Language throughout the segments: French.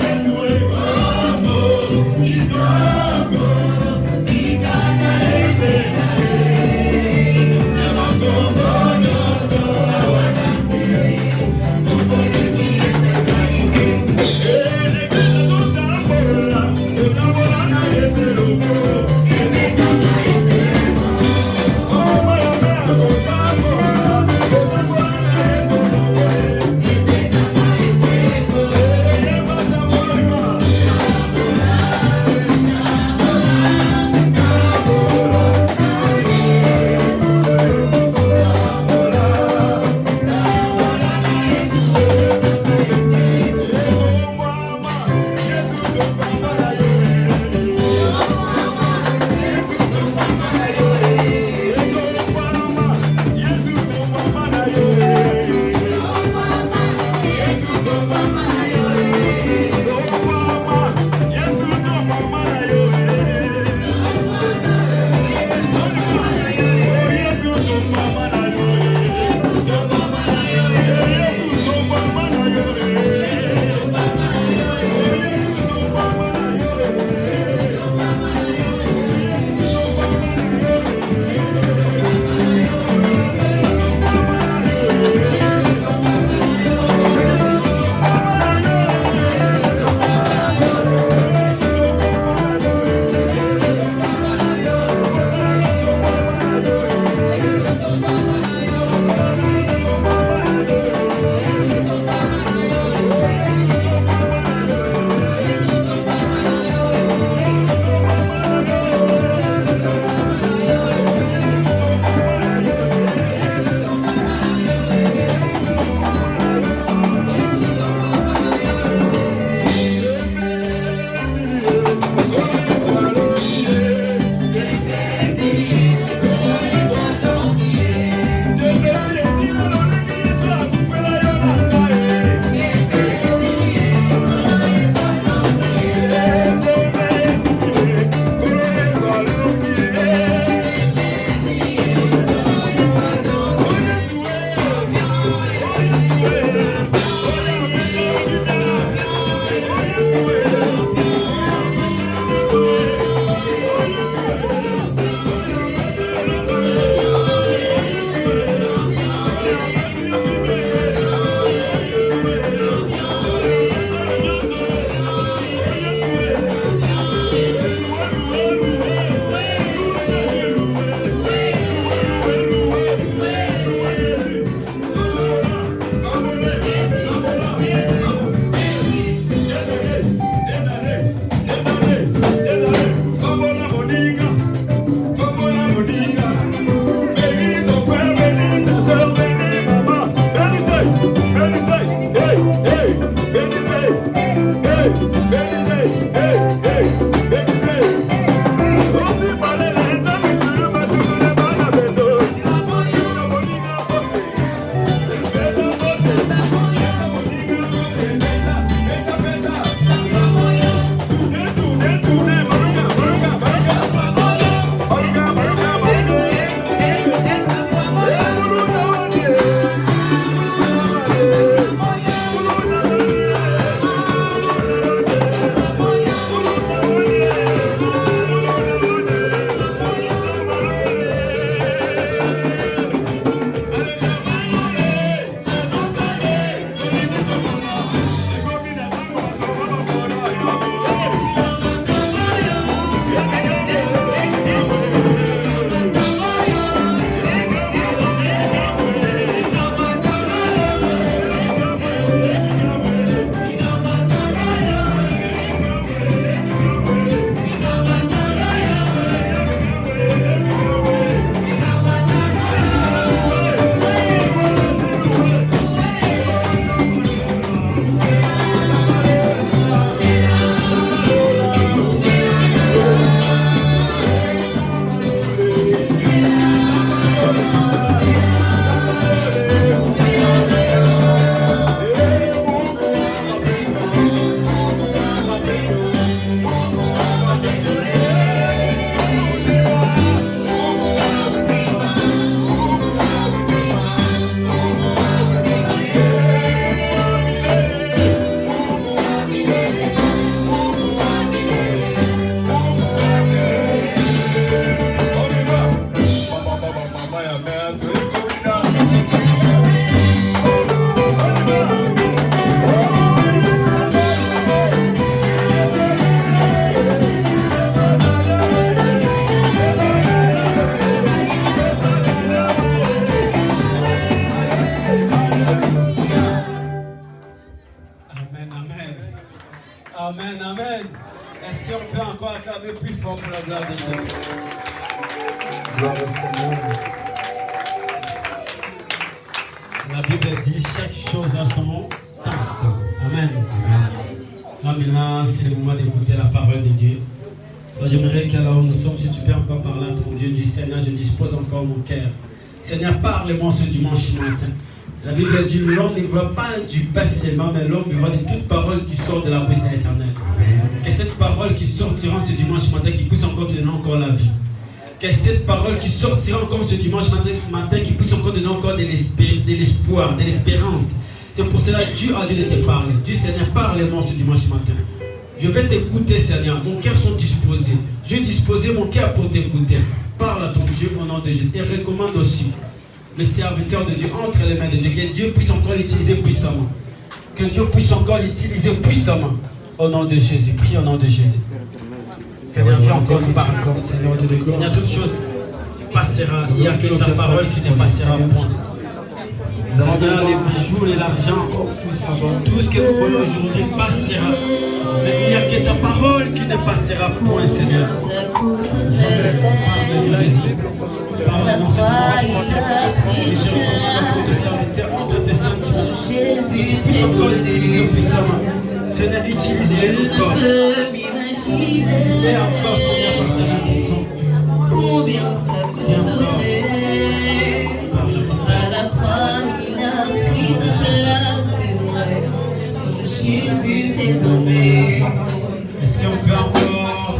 Yesu Amen, amen. Est-ce qu'on peut encore acclamer plus fort pour la gloire de Dieu? Gloire au Seigneur. La Bible dit chaque chose a son temps. Amen. Maintenant, c'est le moment d'écouter la parole de Dieu. J'aimerais que là où nous sommes, si tu peux encore parler à ton Dieu, dis Seigneur, je dispose encore mon cœur. Seigneur, parle-moi ce dimanche matin. La Bible dit l'homme ne voit pas du pain seulement, mais l'homme voit de toute parole qui sort de la bouche de l'Éternel. Que cette parole qui sortira ce dimanche matin, qui puisse encore te donner encore la vie. Que cette parole qui sortira encore ce dimanche matin, qui puisse encore donner encore de l'espoir, de l'espérance. C'est pour cela que Dieu a dû te parler. Dieu Seigneur, parle-moi ce dimanche matin. Je vais t'écouter Seigneur, mon cœur sont disposés. Je vais disposer mon cœur pour t'écouter. Parle à ton Dieu au nom de Jésus. Et recommande aussi le serviteur de Dieu entre les mains de Dieu. Que Dieu puisse encore l'utiliser puissamment. Que Dieu puisse encore l'utiliser puissamment. Au nom de Jésus. Prie au nom de Jésus. Seigneur, viens encore nous parler. Seigneur de gloire. Il y a toute chose qui passera. Il y a que ta parole qui ne passera point. Seigneur, les bijoux et l'argent, tout ce que nous voyons aujourd'hui passera. Mais il n'y a que ta parole qui ne passera point, Seigneur. Parle-nous, Jésus. Parle-nous ce dimanche. Et je recommande encore de serviteur entre tes sentiments. Que tu puisses encore l'utiliser puissamment. Seigneur, utilise-les encore. Utilise-les encore, Seigneur, par ta main puissante. Viens encore. Est-ce qu'on peut encore?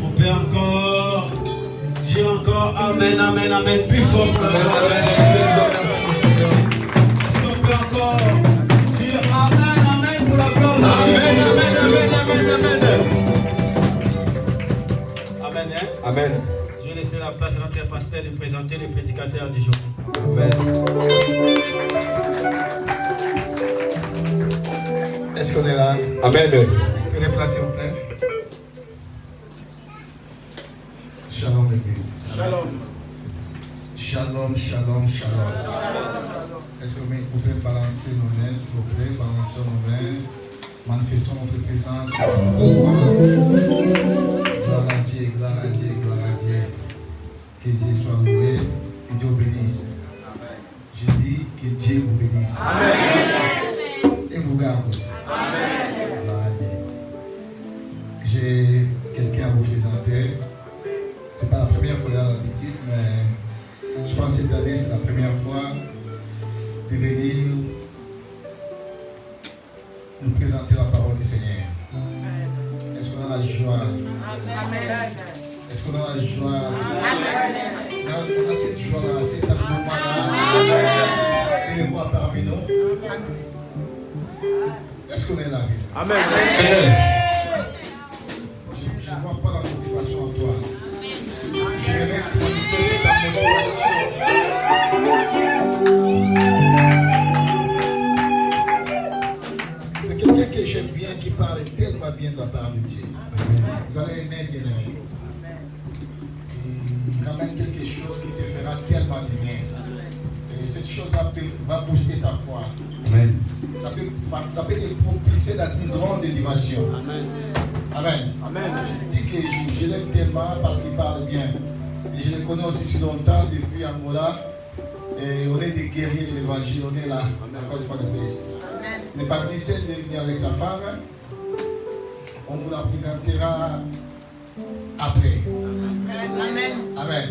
On peut encore? Dieu encore? Amen, amen, amen. Plus fort pour la gloire de Dieu. Est-ce qu'on peut encore? Dieu, amen, amen pour la gloire de Dieu. Amen, amen, amen, amen. Amen, hein? Amen. Je vais laisser la place à notre pasteur de présenter le prédicateur du jour. Amen. Est-ce qu'on est là? Amen. Prenez place s'il vous plaît. Shalom l'église. Shalom. Shalom, shalom, shalom. Est-ce que vous pouvez balancer nos mains s'il vous plaît? Balançons nos mains. Manifestons notre présence. Gloire à Dieu, gloire à Dieu, gloire à Dieu. Que Dieu soit loué. Que Dieu vous bénisse. Je dis que Dieu vous bénisse. Amen. Et vous garde aussi. Amen. Gloire à Dieu. J'ai quelqu'un à vous présenter. Ce n'est pas la première fois qu'il y a l'habitude, mais je pense que cette année, c'est la première fois de venir nous présenter la parole du Seigneur. Est-ce qu'on a la joie? Est-ce qu'on a la joie? On a cette joie-là, cet amour-là. Et les voir parmi nous. Est-ce qu'on est là? Amen. Je ne vois pas la motivation en toi. Je vais manifester ta motivation. C'est quelqu'un que j'aime bien, qui parle tellement bien de la part de Dieu. Vous allez aimer, bien aimé. Il ramène quelque chose qui te fera tellement de bien. Et cette chose-là va booster ta foi. Amen. Ça peut te propulser dans une grande dimension. Amen. Amen. Amen. Je dis que je l'aime tellement parce qu'il parle bien. Et je le connais aussi si longtemps, depuis Angola. Et on est des guerriers de l'évangile, on est là. Encore une fois de plus. Il n'est pas venu seul, il est venu avec sa femme. On vous la présentera après. Amen. Amen.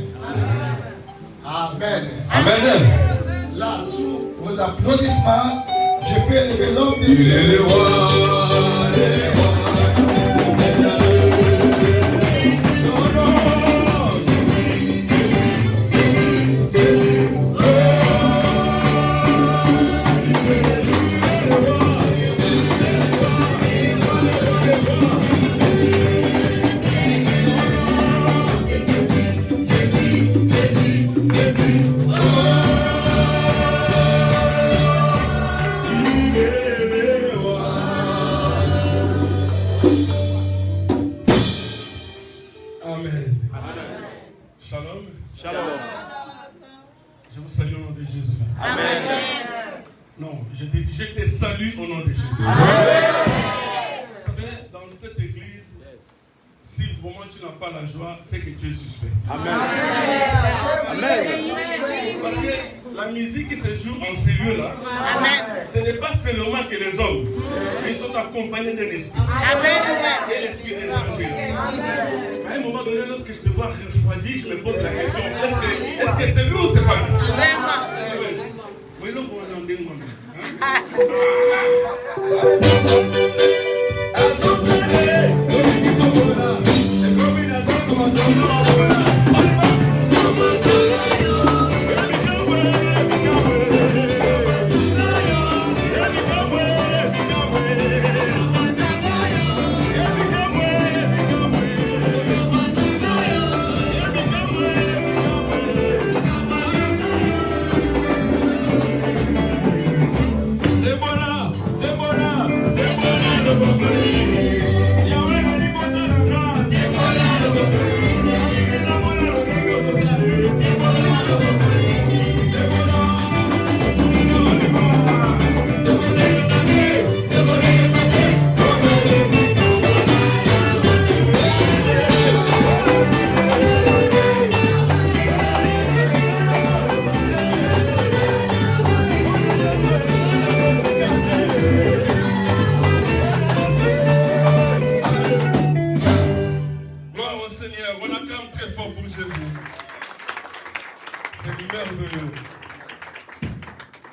Amen. Amen. Là, sous vos applaudissements, je fais lever l'homme de Il est Dieu. le roi, il est le roi. Amen. Shalom. Shalom. Je vous salue au nom de Jésus. Amen. Non, je te salue au nom de Jésus. moment tu n'as pas la joie, c'est que tu es suspect. Amen. Parce que la musique qui se joue en ces lieux-là, ce n'est pas seulement que les hommes, ils sont accompagnés d'un esprit. C'est l'esprit des évangiles. À un moment donné, lorsque je te vois refroidi, je me pose la question, est-ce que c'est lui ou c'est pas lui? Oui, donc on en est moi.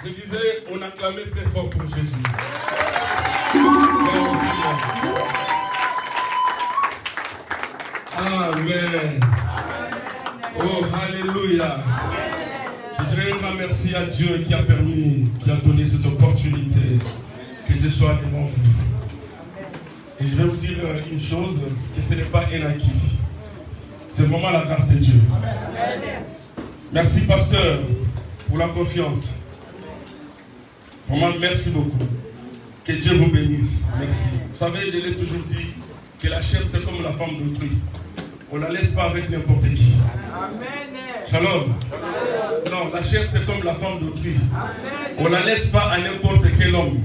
Je disais, on acclamait très fort pour Jésus. Amen. Oh, alléluia. Je dirais un grand merci à Dieu qui a permis, qui a donné cette opportunité que je sois devant vous. Et je vais vous dire une chose, que ce n'est pas un acquis. C'est vraiment la grâce de Dieu. Merci, pasteur, pour la confiance. Vraiment, merci beaucoup. Que Dieu vous bénisse. Merci. Vous savez, je l'ai toujours dit, que la chair, c'est comme la femme d'autrui. On ne la laisse pas avec n'importe qui. Shalom. Non, la chair, c'est comme la femme d'autrui. On ne la laisse pas à n'importe quel homme.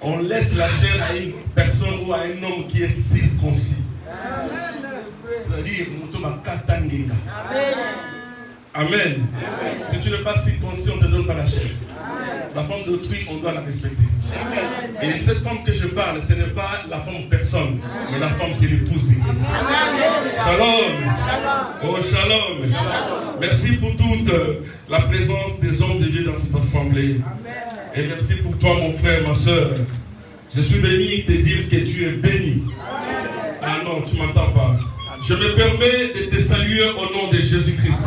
On laisse la chair à une personne ou à un homme qui est circoncis. C'est-à-dire, Amen. Si tu n'es pas circoncis, on ne te donne pas la chair. La femme d'autrui, on doit la respecter. Et cette femme que je parle, ce n'est pas la femme personne, mais la femme, c'est l'épouse de Christ. Shalom. Oh, shalom. Merci pour toute la présence des hommes de Dieu dans cette assemblée. Et merci pour toi, mon frère, ma soeur. Je suis venu te dire que tu es béni. Ah non, tu ne m'entends pas. Je me permets de te saluer au nom de Jésus-Christ.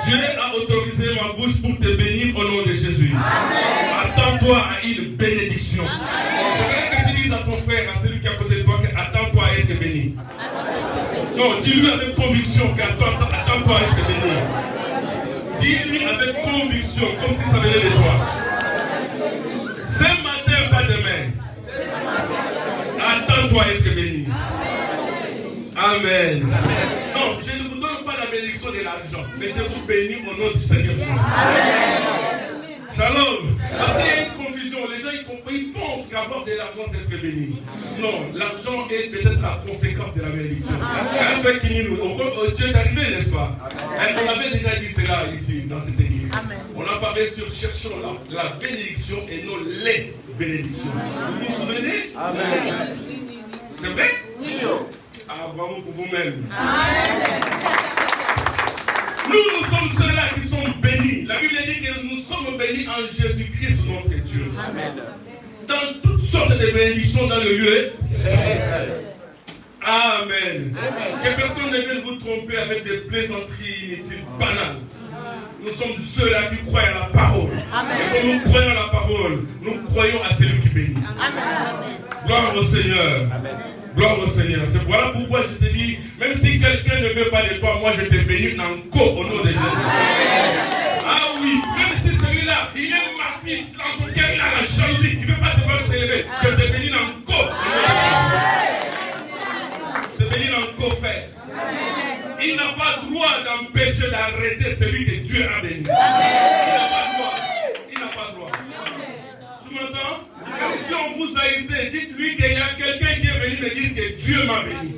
Dieu a autorisé ma bouche pour te bénir au nom de Jésus. Attends-toi à une bénédiction. Je voudrais que tu dises à ton frère, à celui qui est à côté de toi, attends-toi à être béni. Non, dis-lui avec conviction qu'attends-toi à être béni. Dis-lui avec conviction, comme si ça venait de toi. Ce matin, pas demain. Attends-toi à être béni. Amen. Non, je ne vous donne pas la bénédiction de l'argent, mais je vous bénis au nom du Seigneur Jésus. Shalom. Parce qu'il y a une confusion. Les gens ils pensent qu'avoir de l'argent c'est être béni. Non, l'argent est peut-être la conséquence de la bénédiction. Tu es arrivé, n'est-ce pas? On avait déjà dit cela ici, dans cette église. On a parlé sur cherchons la bénédiction et non les bénédictions. Vous vous souvenez? Amen. C'est vrai? Oui. Ah, bravo pour vous-même. Nous sommes ceux-là qui sont bénis. La Bible dit que nous sommes bénis en Jésus-Christ, notre Dieu. Amen. Dans toutes sortes de bénédictions dans le lieu. Amen. Que personne ne vienne vous tromper avec des plaisanteries inutiles, banales. Nous sommes ceux-là qui croient à la parole. Amen. Et quand nous croyons à la parole, nous croyons à celui qui bénit. Amen. Gloire au Seigneur. Amen. Gloire au Seigneur. C'est voilà pourquoi je te dis, même si quelqu'un ne veut pas de toi, moi je te bénis encore au nom de Jésus. Amen. Ah oui, même si celui-là, il est marqué dans son cœur, il a la jalousie, il ne veut pas te faire t'élever, je te bénis encore. Je te bénis encore, frère. Il n'a pas droit d'empêcher d'arrêter celui que Dieu a béni. Il n'a pas droit. Il n'a pas droit. Tu m'entends? Si on vous haïssait, dites-lui qu'il y a quelqu'un qui est venu me dire que Dieu m'a béni.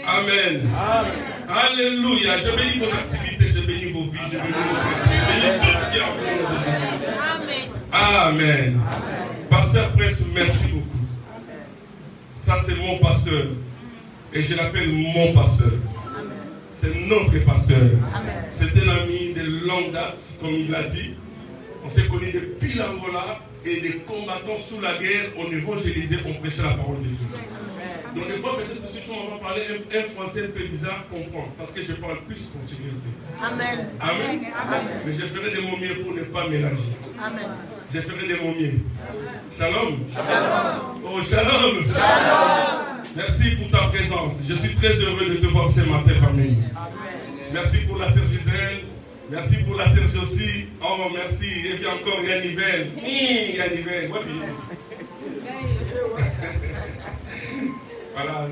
Amen. Amen. Alléluia. Je bénis vos activités, je bénis vos vies, je bénis vos souhaits. Je bénis tout ce qui est en vous. Amen. Pasteur Prince, merci beaucoup. Ça, c'est mon pasteur. Et je l'appelle mon pasteur. C'est notre pasteur. C'est un ami de longue date, comme il l'a dit. On s'est connus depuis l'Angola et des combattants sous la guerre, on évangélisait, on prêchait la parole de Dieu. Donc des fois, peut-être si on va parler un français un peu bizarre, comprendre. Parce que je parle plus portugais aussi. Amen. Amen. Mais je ferai des momies pour ne pas mélanger. Amen. Je ferai des momies. Shalom. Shalom. Oh, shalom. Shalom. Merci pour ta présence. Je suis très heureux de te voir ce matin parmi nous. Merci pour la sœur Gisèle. Merci pour la sœur Josie. Oh, merci. Et puis encore Yannivel. Yannivel. Voilà.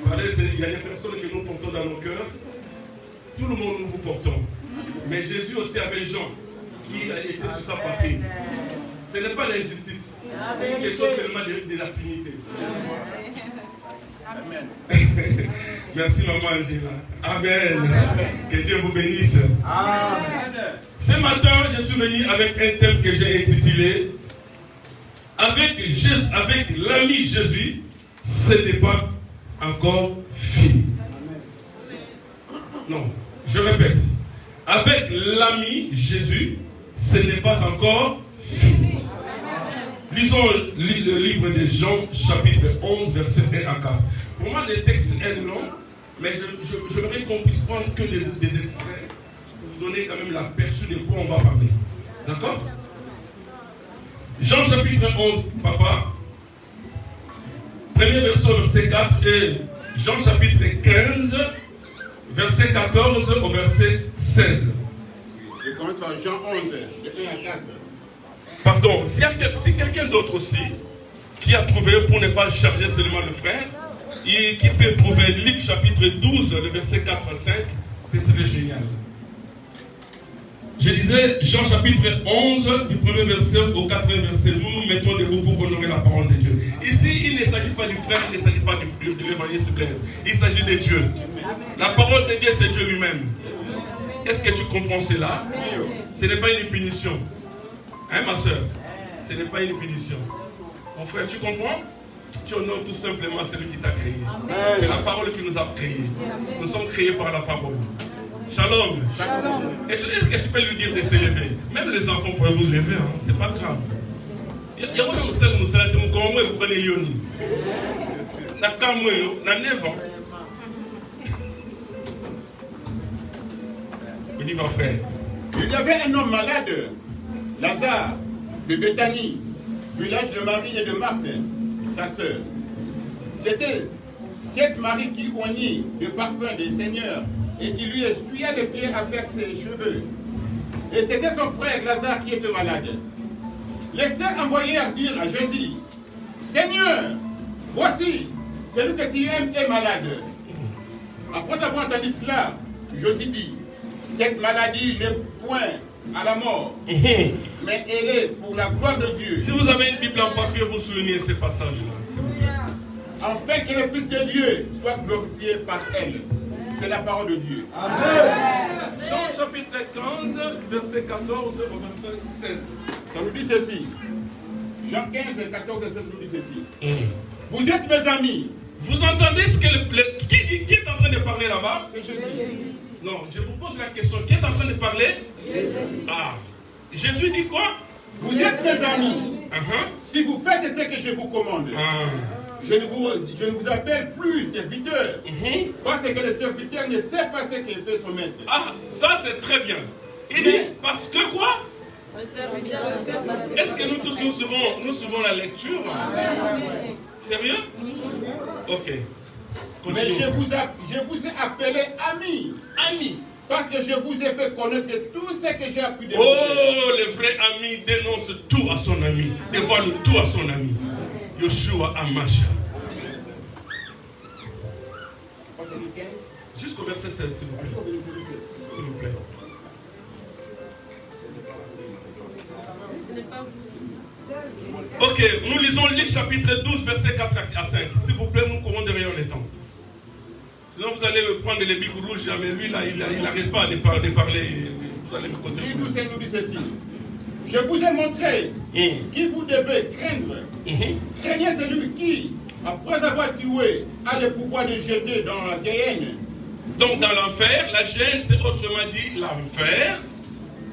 Vous savez, il y a des personnes que nous portons dans nos cœurs. Tout le monde nous vous portons. Mais Jésus aussi avait Jean qui a été sur sa patrie. Ce n'est pas l'injustice. C'est une question seulement de l'affinité. Amen. Merci maman Angela. Amen. Amen. Que Dieu vous bénisse. Amen. Ce matin, je suis venu avec un thème que j'ai intitulé avec l'ami Jésus, ce n'est pas encore fini. Non, je répète. Avec l'ami Jésus, ce n'est pas encore fini. Lisons le livre de Jean, chapitre 11, versets 1 à 4. Pour moi, le texte est long, mais j'aimerais qu'on puisse prendre que des extraits pour vous donner quand même l'aperçu de quoi on va parler. D'accord? Jean, chapitre 11, papa. Premier verset 4 et Jean, chapitre 15, verset 14 au verset 16. Je commence par Jean 11, de 1 à 4. Pardon, si quelqu'un d'autre aussi qui a trouvé, pour ne pas charger seulement le frère, et qui peut trouver Luc chapitre 12, le verset 4 à 5, ce serait génial. Je disais Jean chapitre 11, du premier verset au 4e verset, nous nous mettons debout pour honorer la parole de Dieu. Ici, il ne s'agit pas du frère, il ne s'agit pas de l'évangéliste Blaise, il s'agit de Dieu. La parole de Dieu, c'est Dieu lui-même. Est-ce que tu comprends cela? Ce n'est pas une punition. Hein, ma soeur? Ce n'est pas une punition. Mon frère, tu comprends? Tu honores tout simplement celui qui t'a créé. C'est la parole qui nous a créés. Nous sommes créés par la parole. Shalom. Est-ce que tu peux lui dire de se lever? Même les enfants pourraient vous lever, hein? C'est pas grave. Il y a un seul nous sommes là, comment vous prenez Lyoni? Na kamoyo, na 9 ans. On y va, frère. Il y avait un homme malade, Lazare, de Béthanie, village de Marie et de Marthe, sa sœur. C'était cette Marie qui oignit le parfum des Seigneurs et qui lui essuya les pieds avec ses cheveux. Et c'était son frère Lazare qui était malade. Les sœurs envoyèrent dire à Jésus, Seigneur, voici, celui que tu aimes est malade. Après avoir entendu cela, Jésus dit, cette maladie n'est point à la mort, mais elle est pour la gloire de Dieu. Si vous avez une Bible en papier, vous soulignez ces passages-là, s'il vous plaît. Afin que le Fils de Dieu soit glorifié par elle. C'est la parole de Dieu. Amen. Jean chapitre 15, verset 14 au verset 16. Ça nous dit ceci. Jean 15, 14 et 16 nous dit ceci. Vous êtes mes amis. Vous entendez ce que qui est en train de parler là-bas? C'est Jésus. Non, je vous pose la question. Qui est en train de parler? Jésus. Ah. Jésus dit quoi? Vous êtes mes amis. Si vous faites ce que je vous commande. Je ne vous appelle plus serviteur. Parce que le serviteur ne sait pas ce qu'il fait son maître. Ah, ça c'est très bien. Il dit, parce que quoi? Est-ce que nous tous nous suivons la lecture? Sérieux? Ok. Continue. Mais je vous ai appelé amis. Amis. Parce que je vous ai fait connaître tout ce que j'ai appris de vous. Oh, le vrai ami dénonce tout à son ami. Dévoile tout à son ami. Yoshua Amasha. Jusqu'au verset 16, s'il vous plaît. S'il vous plaît. Ok, nous lisons Luc chapitre 12, verset 4 à 5. S'il vous plaît, nous courons derrière les temps. Sinon, vous allez prendre les bics rouges, mais lui, là, il n'arrête pas de parler. Vous allez me côté. Il nous dit ceci. Je vous ai montré qui vous devez craindre. Craignez celui qui, après avoir tué, a le pouvoir de jeter dans la géhenne. Donc, dans l'enfer, la géhenne, c'est autrement dit l'enfer.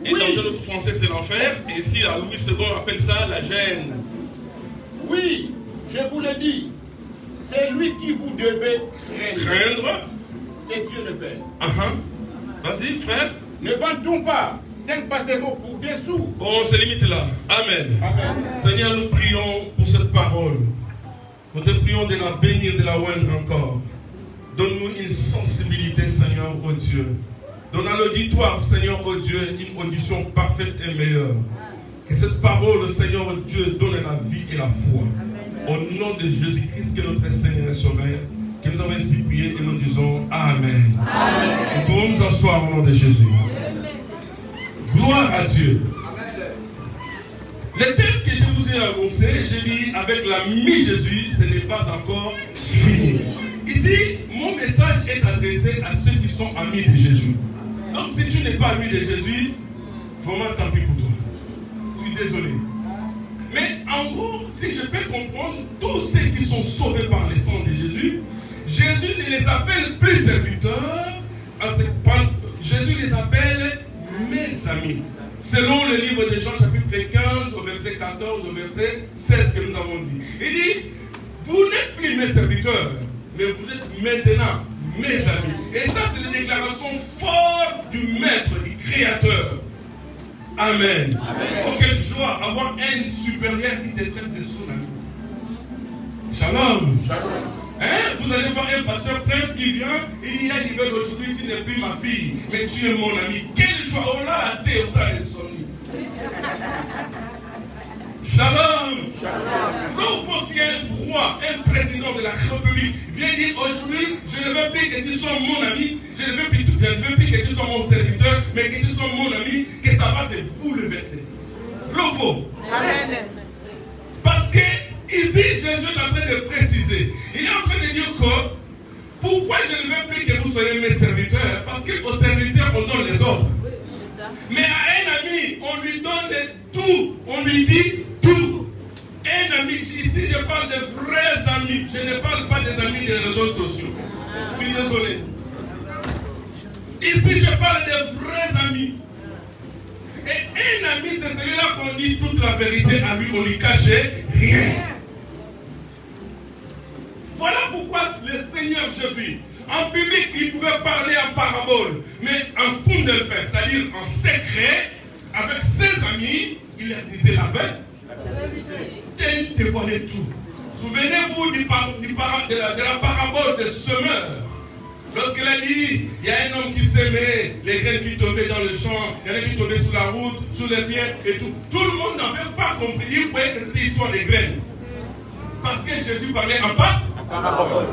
Et dans un autre français, c'est l'enfer. Et ici, Louis II appelle ça la géhenne. Oui, je vous le dis. C'est lui qui vous devez craindre. C'est Dieu le Père. Vas-y, frère. Ne vendons pas 5 passereaux pour des sous. Bon, on se limite là. Amen. Amen. Seigneur, nous prions pour cette parole. Nous te prions de la bénir, de la oindre encore. Donne-nous une sensibilité, Seigneur, oh Dieu. Donne à l'auditoire, Seigneur, oh Dieu, une audition parfaite et meilleure. Que cette parole, Seigneur, oh Dieu, donne la vie et la foi. Au nom de Jésus-Christ, que notre Seigneur et Sauveur, que nous avons ainsi prié et nous disons Amen. Amen. Nous pouvons nous asseoir au nom de Jésus. Gloire à Dieu. Le thème que je vous ai annoncé, j'ai dit avec la mi-Jésus, ce n'est pas encore fini. Ici, mon message est adressé à ceux qui sont amis de Jésus. Donc si tu n'es pas ami de Jésus, vraiment tant pis pour toi. Je suis désolé. Mais en gros, si je peux comprendre, tous ceux qui sont sauvés par le sang de Jésus, Jésus ne les appelle plus serviteurs, Jésus les appelle mes amis. Selon le livre de Jean chapitre 15 au verset 14 au verset 16 que nous avons dit. Il dit, vous n'êtes plus mes serviteurs, mais vous êtes maintenant mes amis. Et ça c'est la déclaration forte du maître, du créateur. Amen. Amen. Oh, quelle joie avoir un supérieur qui te traite de son ami. Shalom. Shalom. Hein? Vous allez voir un pasteur prince qui vient, il dit, il dit, aujourd'hui tu n'es plus ma fille, mais tu es mon ami. Quelle joie, oh là, la terre, ça est sonné. Shalom. Frère, si un roi, un président de la République vient dire aujourd'hui, je ne veux plus que tu sois mon ami, je ne veux plus que tu sois mon serviteur, mais que tu sois mon ami, que ça va te bouleverser. Vrai ou faux? Amen. Parce que ici, Jésus est en train de préciser. Il est en train de dire que pourquoi je ne veux plus que vous soyez mes serviteurs? Parce qu'aux serviteurs, on donne les ordres. Mais à un ami, on lui donne tout. On lui dit tout. Un ami, ici je parle de vrais amis. Je ne parle pas des amis des réseaux sociaux. Je suis désolé. Ici je parle de vrais amis. Et un ami, c'est celui-là qu'on dit toute la vérité à lui. On ne lui cache rien. Voilà pourquoi le Seigneur Jésus, en public, il pouvait parler en parabole, mais en kundelpe, c'est-à-dire en secret, avec ses amis, il leur disait la vérité. Et il dévoilait tout. Souvenez-vous de la parabole des semeurs. Lorsqu'il a dit, il y a un homme qui s'aimait, les graines qui tombaient dans le champ, il y en a qui tombaient sur la route, sous les pieds et tout. Tout le monde n'avait pas compris. Il croyait que c'était l'histoire des graines. Parce que Jésus parlait en parabole.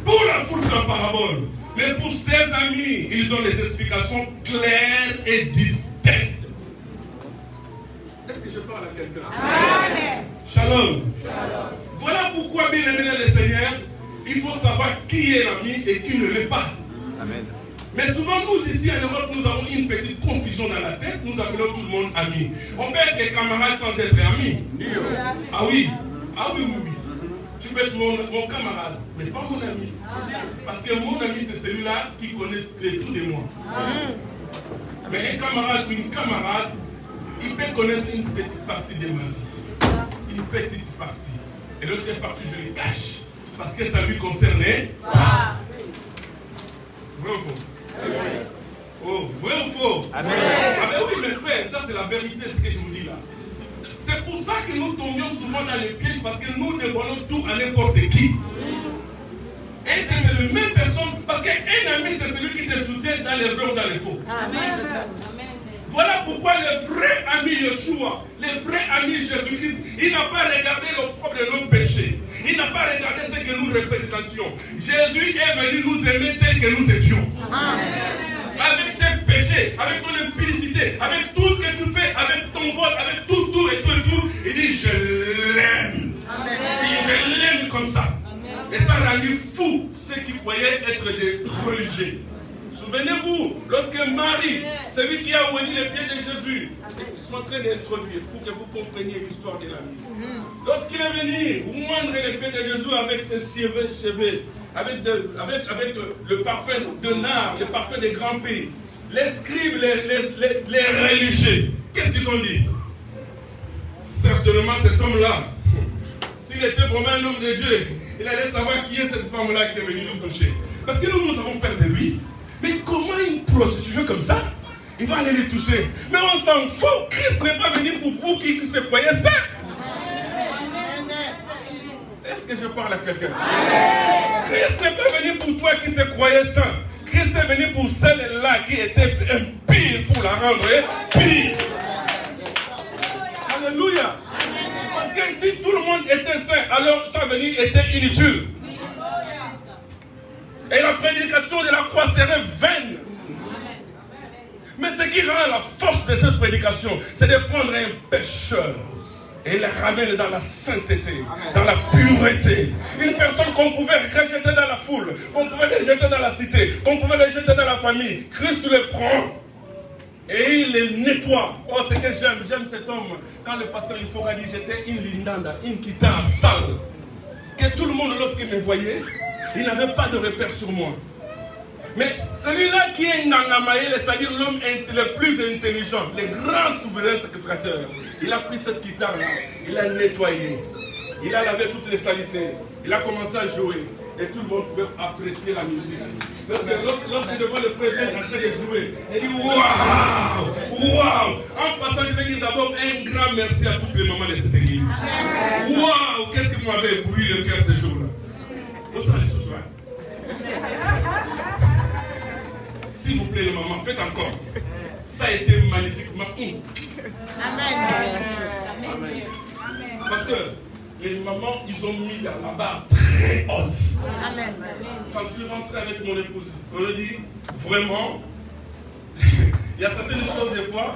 Pour la foule, c'est en parabole. Mais pour ses amis, il donne des explications claires et distinctes. Est-ce que je parle à quelqu'un? Shalom. Voilà pourquoi, bien aimé le Seigneur, il faut savoir qui est l'ami et qui ne l'est pas. Amen. Mais souvent, nous ici en Europe, nous avons une petite confusion dans la tête. Nous appelons tout le monde ami. On peut être camarade sans être ami. Ah oui. Ah oui. Tu peux être mon camarade, mais pas mon ami. Parce que mon ami, c'est celui-là qui connaît tout de moi. Mais un camarade ou une camarade, il peut connaître une petite partie de ma vie. Une petite partie. Et l'autre partie, je le cache. Parce que ça lui concernait pas. Vrai ou faux? Oh, vrai ou faux? Amen. Ah ben oui, mes frères, ça c'est la vérité, ce que je vous dis là. C'est pour ça que nous tombions souvent dans les pièges, parce que nous dévoilons tout à n'importe qui. Et c'est la même personne, parce qu'un ami, c'est celui qui te soutient dans les vrais ou dans les faux. Amen. Voilà pourquoi le vrai ami Yeshua, le vrai ami Jésus-Christ, il n'a pas regardé le propre de nos péchés. Il n'a pas regardé ce que nous représentions. Jésus est venu nous aimer tel que nous étions. Amen. Avec tes péchés, avec ton impudicité, avec tout ce que tu fais, avec ton vol, avec tout, et tout. Il dit, je comme ça. Et ça a rendu fou ceux qui croyaient être des religieux. Souvenez-vous, lorsque Marie, celui qui a oigné les pieds de Jésus, ils sont en train d'introduire pour que vous compreniez l'histoire de la vie. Lorsqu'il est venu moindre les pieds de Jésus avec ses cheveux, avec le parfum de nard, le parfum des grands pays, les scribes, les religieux, qu'est-ce qu'ils ont dit? Certainement cet homme-là, s'il était vraiment un homme de Dieu, il allait savoir qui est cette femme-là qui est venue nous toucher. Parce que nous avons peur de lui. Mais comment une prostituée comme ça, il va aller les toucher? Mais on s'en fout, Christ n'est pas venu pour vous qui se croyez saint. Est-ce que je parle à quelqu'un? Christ n'est pas venu pour toi qui se croyais saint. Christ est venu pour celle-là qui était pire pour la rendre pire. Alléluia. Parce que si tout le monde était saint, alors sa venue était inutile. Et la prédication de la croix serait vaine. Mais ce qui rend la force de cette prédication, c'est de prendre un pécheur et le ramener dans la sainteté, dans la pureté. Une personne qu'on pouvait rejeter dans la foule, qu'on pouvait rejeter dans la cité, qu'on pouvait rejeter dans la famille. Christ le prend et il le nettoie. Oh, c'est que j'aime cet homme. Quand le pasteur il faut dire, j'étais une lindanda, une guitare sale. Que tout le monde, lorsqu'il me voyait, il n'avait pas de repère sur moi. Mais celui-là qui est Nangamaï, c'est-à-dire l'homme le plus intelligent, le grand souverain sacrificateur, il a pris cette guitare-là, il l'a nettoyée, il a lavé toutes les saletés, il a commencé à jouer, et tout le monde pouvait apprécier la musique. Lorsque je vois le frère en train de jouer, il dit waouh, waouh. En passant, je vais dire d'abord un grand merci à toutes les mamans de cette église. Waouh, qu'est-ce que vous m'avez ébloui le cœur ce jour-là. Où sont les sous-soins? S'il vous plaît, les mamans, faites encore. Ça a été magnifiquement. Amen. Parce que les mamans, ils ont mis la barre très haute. Amen. Quand je suis rentré avec mon épouse, on a dit vraiment, il y a certaines choses des fois.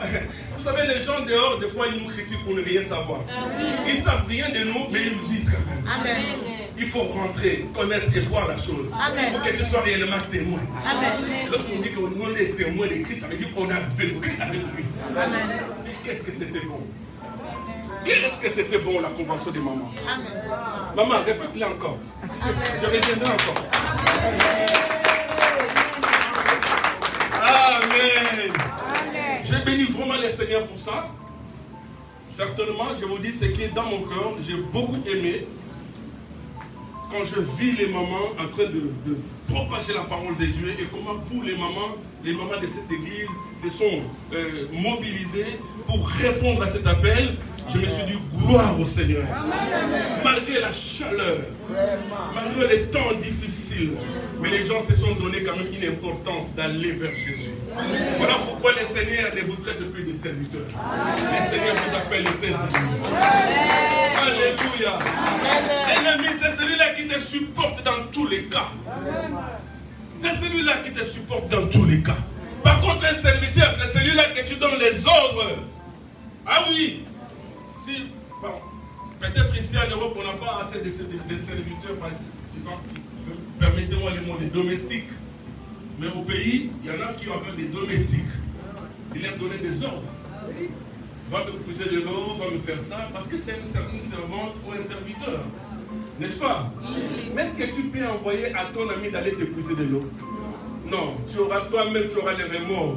Vous savez, les gens dehors, des fois, ils nous critiquent pour ne rien savoir. Ils ne savent rien de nous, mais ils nous disent quand même. Amen. Il faut rentrer, connaître et voir la chose. Amen. Pour que tu sois réellement témoin. Amen. Lorsqu'on dit qu'on est témoin de Christ, ça veut dire qu'on a vécu avec lui. Amen. Et qu'est-ce que c'était bon? Qu'est-ce que c'était bon la convention des mamans? Amen. Maman, répète-le encore. Amen. Je reviendrai encore. Amen. Amen. Je bénis vraiment les Seigneurs pour ça. Certainement, je vous dis ce qui est dans mon cœur. J'ai beaucoup aimé quand je vis les mamans en train de propager la parole de Dieu et comment vous, les mamans de cette église se sont mobilisées pour répondre à cet appel. Je me suis dit gloire au Seigneur. Malgré la chaleur, malgré les temps difficiles, mais les gens se sont donné quand même une importance d'aller vers Jésus. Voilà pourquoi le Seigneur ne vous traite plus de serviteurs. Le Seigneur vous appelle les ses amis. Alléluia. L'ennemi, c'est celui-là qui te supporte dans tous les cas. C'est celui-là qui te supporte dans tous les cas. Par contre, un serviteur, c'est celui-là que tu donnes les ordres. Ah oui. Si, bon, peut-être ici en Europe, on n'a pas assez de serviteurs, par exemple, permettez-moi le mot, des domestiques. Mais au pays, il y en a qui ont des domestiques. Il leur donnait des ordres. Va me pousser de l'eau, va me faire ça, parce que c'est une servante ou un serviteur. N'est-ce pas? Mais est-ce que tu peux envoyer à ton ami d'aller te pousser de l'eau? Non, toi-même tu auras les remords.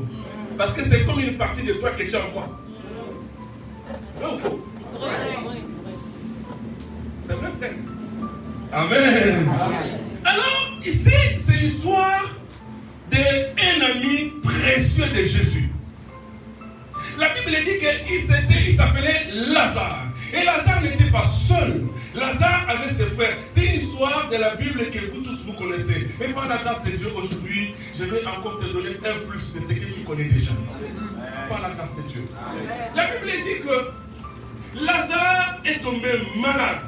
Parce que c'est comme une partie de toi que tu envoies. Vrai ou faux? C'est vrai, frère. Amen. Alors, ici, c'est l'histoire d'un ami précieux de Jésus. La Bible dit qu'il s'appelait Lazare. Et Lazare n'était pas seul. Lazare avait ses frères. C'est une histoire de la Bible que vous tous vous connaissez. Mais par la grâce de Dieu, aujourd'hui, je vais encore te donner un plus de ce que tu connais déjà. Par la grâce de Dieu. La Bible dit que Lazare est tombé malade.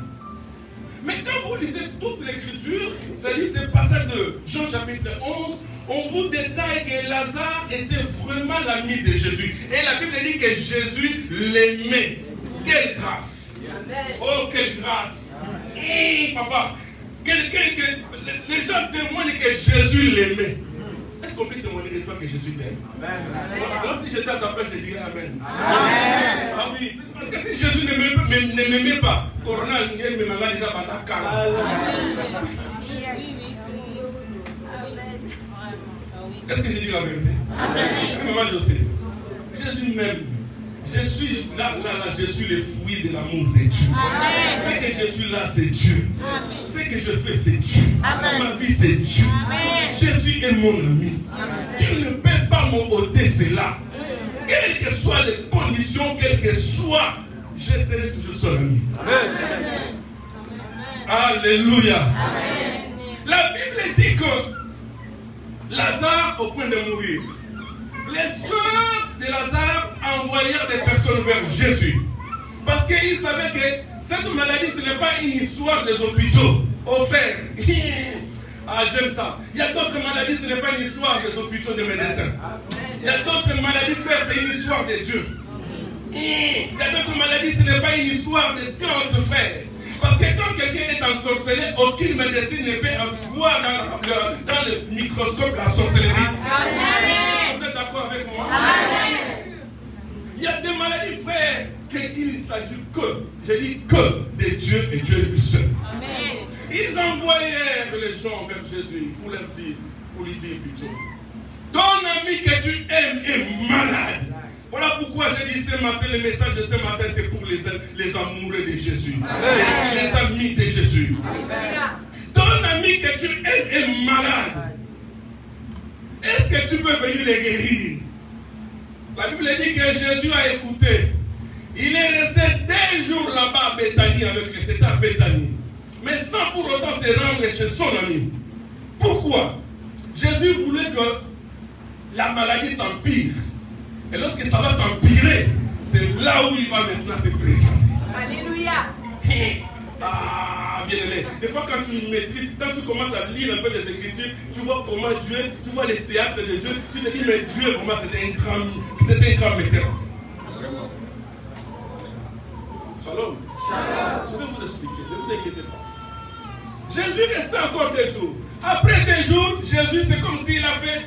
Mais quand vous lisez toute l'écriture, c'est-à-dire ce passage de Jean chapitre 11, on vous détaille que Lazare était vraiment l'ami de Jésus. Et la Bible dit que Jésus l'aimait. Quelle grâce! Oh, quelle grâce! Papa, les gens témoignent que Jésus l'aimait. Est-ce qu'on peut témoigner de toi que Jésus t'aime? Moi, si j'étais à ta place, je dirais Amen. Ah oui, parce que si Jésus ne m'aimait pas, Corona ne m'aimait déjà pas d'accord. Est-ce que j'ai dit la vérité? Moi, je sais. Jésus m'aime. Je suis là, je suis le fruit de l'amour de Dieu. Ce que je suis là, c'est Dieu. Ce que je fais, c'est Dieu. Ma vie, c'est Dieu. Jésus est mon ami. Tu ne peux pas m'ôter cela. Quelles que soient les conditions, quelles que soient, je serai toujours son ami. Alléluia. La Bible dit que Lazare au point de mourir. Les sœurs de Lazare envoyèrent des personnes vers Jésus. Parce qu'ils savaient que cette maladie, ce n'est pas une histoire des hôpitaux. Oh frère, ah j'aime ça. Il y a d'autres maladies, ce n'est pas une histoire des hôpitaux de médecins. Il y a d'autres maladies, frère, c'est une histoire de Dieu. Il y a d'autres maladies, ce n'est pas une histoire de science, frère. Parce que quand quelqu'un est ensorcelé, aucune médecine ne peut voir dans le microscope la sorcellerie. Vous êtes d'accord avec moi? Il y a des maladies, frère, qu'il ne s'agit que, je dis que, de Dieu et Dieu lui seul. Ils envoyèrent les gens vers Jésus pour lui dire plutôt, ton ami que tu aimes est malade. Voilà pourquoi j'ai dit ce matin, le message de ce matin, c'est pour les amoureux de Jésus. Les amis de Jésus. Ton ami que tu aimes est malade. Est-ce que tu peux venir le guérir? La Bible dit que Jésus a écouté. Il est resté 2 jours là-bas à Béthanie avec eux. C'était à Béthanie. Mais sans pour autant se rendre chez son ami. Pourquoi? Jésus voulait que la maladie s'empire. Et lorsque ça va s'empirer, c'est là où il va maintenant se présenter. Alléluia. Ah, bien aimé. Des fois, quand tu maîtrises, quand tu commences à lire un peu les Écritures, tu vois comment Dieu, tu vois les théâtres de Dieu, tu te dis, mais Dieu, vraiment, c'était un grand metteur en scène. Shalom. Je vais vous expliquer, ne vous inquiétez pas. Jésus restait encore 2 jours. Après 2 jours, Jésus, c'est comme s'il a fait,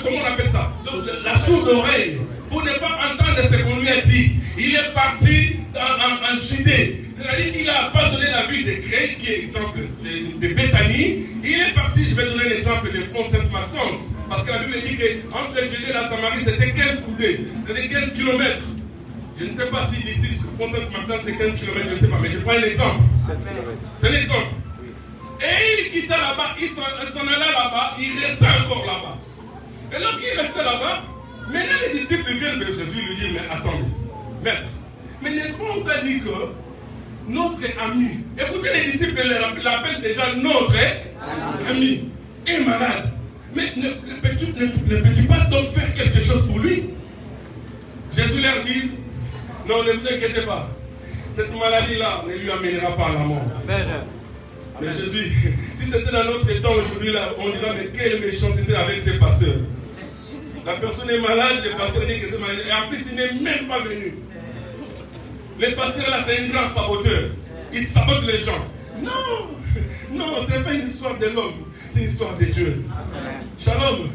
comment on appelle ça? Donc, la sourde oreille, pour ne pas entendre ce qu'on lui a dit. Il est parti en Judée. C'est-à-dire qu'il a abandonné la ville de Cré, qui est exemple de Béthanie. Il est parti, je vais donner l'exemple de Pont-Sainte-Maxence. Parce que la Bible dit qu'entre Judée et la Samarie, c'était 15 coudées. C'est-à-dire 15 kilomètres. Je ne sais pas si d'ici, Pont-Sainte-Maxence, c'est 15 km, je ne sais pas, mais je prends un exemple. C'est l'exemple. Et il quitta là-bas, il s'en allait là-bas, il restait encore là-bas. Et lorsqu'il restait là-bas, maintenant les disciples viennent vers Jésus et lui disent, mais attendez, maître, mais n'est-ce pas on t'a dit que notre ami, écoutez les disciples l'appellent déjà notre ami, est malade. Mais ne peux-tu pas donc faire quelque chose pour lui? Jésus leur dit, non, ne vous inquiétez pas, cette maladie-là ne lui amènera pas à la mort. Amen. Mais Jésus, si c'était dans notre temps aujourd'hui, on dirait, mais quelle méchanceté avec ces pasteurs. La personne est malade, le pasteur dit que c'est malade, et en plus il n'est même pas venu. Le pasteur là, c'est un grand saboteur. Il sabote les gens. Non, ce n'est pas une histoire de l'homme, c'est une histoire de Dieu. Shalom.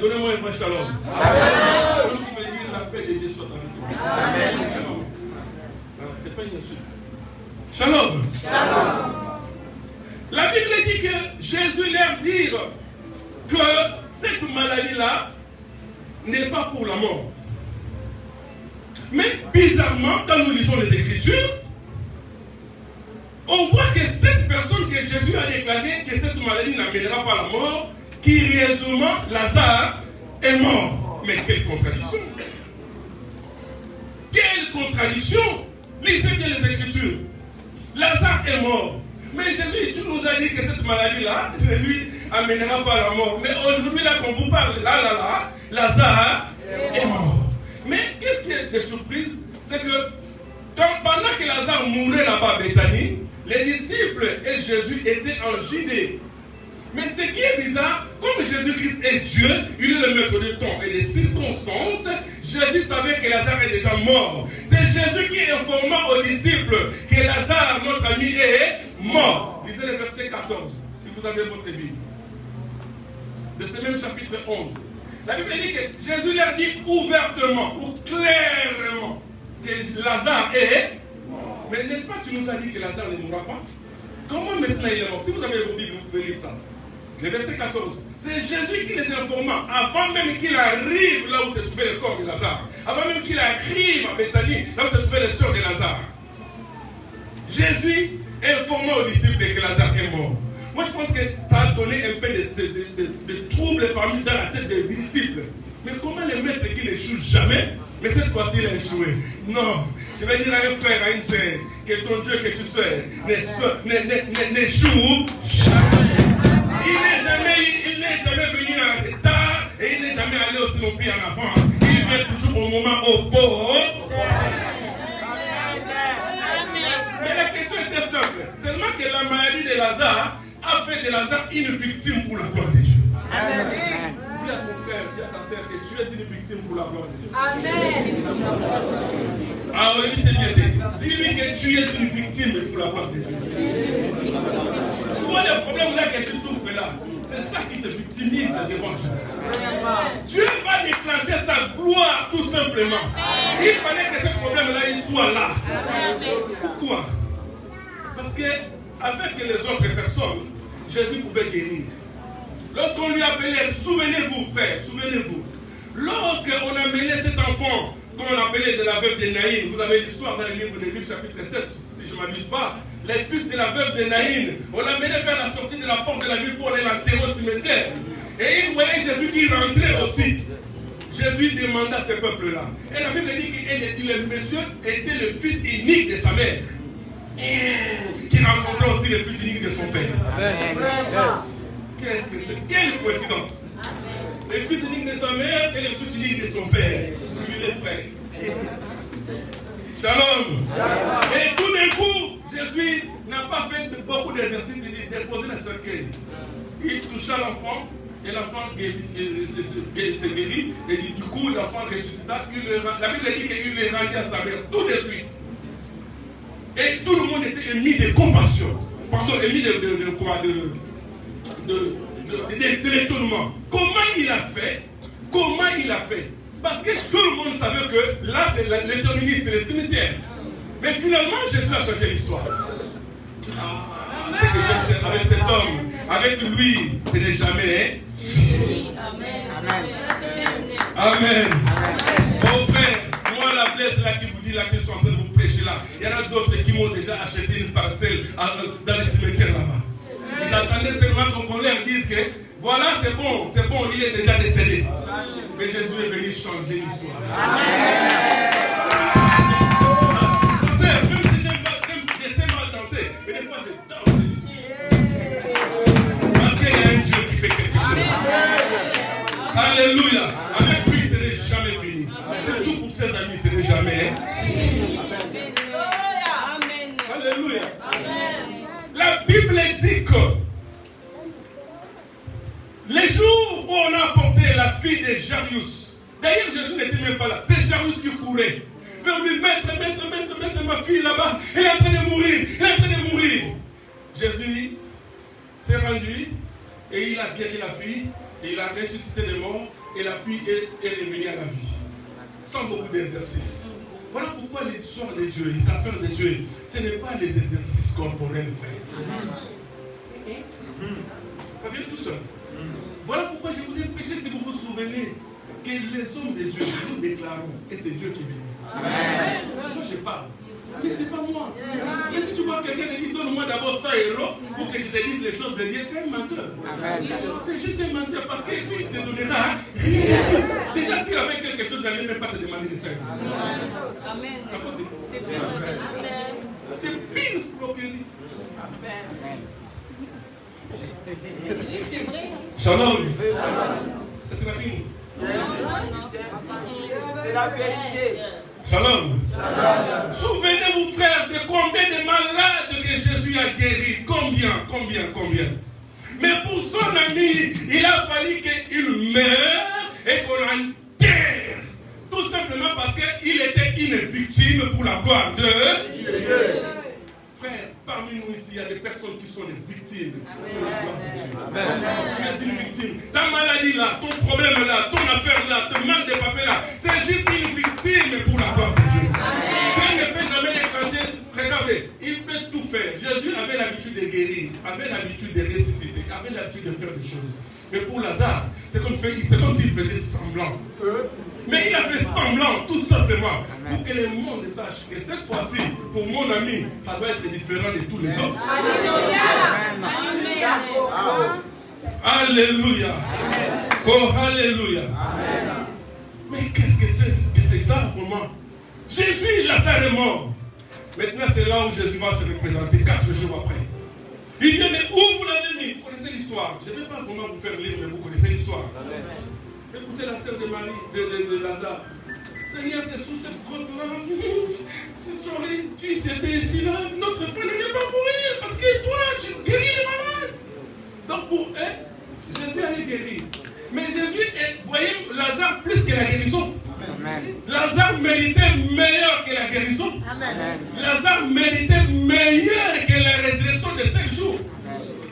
Donnez-moi un vrai shalom. Amen. Vous pouvez dire la paix de Dieu soit avec toi. Amen. Ce n'est pas une insulte. Shalom. Shalom. La Bible dit que Jésus leur dit que cette maladie-là n'est pas pour la mort. Mais bizarrement, quand nous lisons les Écritures, on voit que cette personne que Jésus a déclaré que cette maladie n'amènera pas la mort, curieusement, Lazare est mort. Mais quelle contradiction! Quelle contradiction! Lisez bien les Écritures. Lazare est mort. Mais Jésus, tu nous as dit que cette maladie-là ne lui amènera pas la mort. Mais aujourd'hui, là, qu'on vous parle, Lazare est mort. Mais qu'est-ce qui est de surprise? C'est que pendant que Lazare mourait là-bas à Béthanie, les disciples et Jésus étaient en Judée. Mais ce qui est bizarre, comme Jésus-Christ est Dieu, il est le maître du temps et des circonstances, Jésus savait que Lazare est déjà mort. C'est Jésus qui informa aux disciples que Lazare, notre ami, est mort. Lisez le verset 14, si vous avez votre Bible. De ce même chapitre 11. La Bible dit que Jésus leur dit ouvertement, ou clairement, que Lazare est. Mais n'est-ce pas que tu nous as dit que Lazare ne mourra pas? Comment maintenant il est mort? Si vous avez vos Bibles, vous pouvez lire ça. Le verset 14. C'est Jésus qui les informa, avant même qu'il arrive là où se trouvait le corps de Lazare, avant même qu'il arrive à Béthanie, là où se trouvait le sœur de Lazare. Jésus informa aux disciples que Lazare est mort. Moi je pense que ça a donné un peu de troubles parmi dans la tête des disciples. Mais comment les maîtres qui n'échouent jamais, mais cette fois-ci il a échoué? Non, je vais dire à un frère, à une sœur, que ton Dieu que tu sers n'échoue jamais. Il n'est jamais venu en retard et il n'est jamais allé aussi non plus en avance. Il vient toujours au moment opportun. Mais la question était simple. Seulement que la maladie de Lazare a fait de Lazare une victime pour la gloire de Dieu. Amen. Dis à ton frère, dis à ta soeur que tu es une victime pour la gloire de Dieu. Amen. Ah oui, c'est bien dit. Dis-lui que tu es une victime pour la gloire de Dieu. Tu vois le problème là que tu souffres là, c'est ça qui te victimise devant Dieu. Dieu va déclencher sa gloire tout simplement. Il fallait que ce problème-là il soit là. Pourquoi? Parce que avec les autres personnes, Jésus pouvait guérir. Lorsqu'on lui appelait, souvenez-vous frère, souvenez-vous. Lorsqu'on a mené cet enfant qu'on appelait de la veuve de Naïn, vous avez l'histoire dans le livre de Luc chapitre 7, si je ne m'abuse pas, les fils de la veuve de Naïn, on l'a mené vers la sortie de la porte de la ville pour aller l'enterrer au cimetière. Et il voyait Jésus qui rentrait aussi. Jésus demanda à ce peuple-là. Et la Bible dit que le monsieur était le fils unique de sa mère. Qui rencontrait aussi le fils unique de son père. Qu'est-ce que c'est? Quelle coïncidence! Le fils unique de sa mère et le fils unique de son père. Lui les frères. Shalom. Et tout d'un coup, Jésus n'a pas fait beaucoup d'exercices, il déposait le cercueil. Il toucha l'enfant et l'enfant se guérit. Et du coup, l'enfant ressuscita. La Bible dit qu'il le rendit à sa mère tout de suite. Et tout le monde était émis de compassion. Pardon, émis de l'étonnement. Comment il a fait? Comment il a fait? Parce que tout le monde savait que là, l'éternité, c'est le cimetière. Mais finalement, Jésus a changé l'histoire. Ce que j'aime avec cet homme, avec lui, ce n'est jamais fini. Amen. Mon frère, moi, la blesse là qui vous dit là, qu'ils sont en train de vous prêcher là, il y en a d'autres qui m'ont déjà acheté une parcelle dans le cimetière là-bas. Ils attendaient seulement qu'on leur dise que voilà, c'est bon, il est déjà décédé. Mais Jésus est venu changer l'histoire. Même si je sais mal danser, mais des fois je danse. Parce qu'il y a un Dieu qui fait quelque chose. Alléluia. Avec lui, ce n'est jamais fini. Surtout pour ses amis, ce n'est jamais fini. Alléluia. La Bible dit que les jours où on a apporté la fille de Jairus, d'ailleurs Jésus n'était même pas là, c'est Jairus qui courait vers lui, maître, ma fille là-bas, elle est en train de mourir, Jésus s'est rendu et il a guéri la fille, et il a ressuscité les morts, et la fille est revenue à la vie, sans beaucoup d'exercices. Voilà pourquoi les histoires de Dieu, les affaires de Dieu, ce n'est pas les exercices corporels, frère. Ça vient tout seul. Voilà pourquoi je vous ai prêché, si vous vous souvenez, que les hommes de Dieu, nous déclarons, et c'est Dieu qui bénit. Moi je parle, mais c'est pas moi. Mais si tu vois quelqu'un qui dit, donne-moi d'abord 100 euros pour que je te dise les choses de Dieu, c'est un menteur. C'est juste un menteur parce qu'il ne te donnera rien. Déjà, s'il avait quelque chose, il n'allait même pas te demander de ça. Amen. C'est pire escroquerie. C'est vrai. Shalom. Est-ce que la fille? C'est la vérité. Shalom. Souvenez-vous, frères, de combien de malades que Jésus a guéri. Combien. Mais pour son ami, il a fallu qu'il meure et qu'on l'enterre. Tout simplement parce qu'il était une victime pour la gloire de Dieu. Frère, parmi nous ici, il y a des personnes qui sont des victimes de la gloire de Dieu. Amen. Tu es une victime. Ta maladie là, ton problème là, ton affaire là, ton manque de papier là, c'est juste une victime pour la gloire de Dieu. Amen. Dieu ne peut jamais déclencher. Regardez, il peut tout faire. Jésus avait l'habitude de guérir, avait l'habitude de ressusciter, avait l'habitude de faire des choses. Mais pour Lazare, c'est comme s'il faisait semblant. Mais il a fait semblant, tout simplement, pour que le monde sache que cette fois-ci, pour mon ami, ça doit être différent de tous les autres. Alléluia. Alléluia. Oh, alléluia. Mais qu'est-ce que c'est ça, vraiment? Jésus, Lazare est mort. Maintenant, c'est là où Jésus va se représenter 4 jours après. Il dit, mais où vous l'avez mis? Vous connaissez l'histoire. Je ne vais pas vraiment vous faire lire, mais vous connaissez l'histoire. Écoutez la sœur de Marie, de Lazare. Seigneur, c'est sous cette grotte-là. Tu étais ici là. Notre frère ne vient pas mourir parce que toi, tu guéris les malades. Donc pour eux, Jésus allait guérir. Mais Jésus, voyez Lazare plus que la guérison. Amen. Lazare méritait meilleur que la guérison. Amen. Lazare méritait meilleur que la résurrection de 5 jours.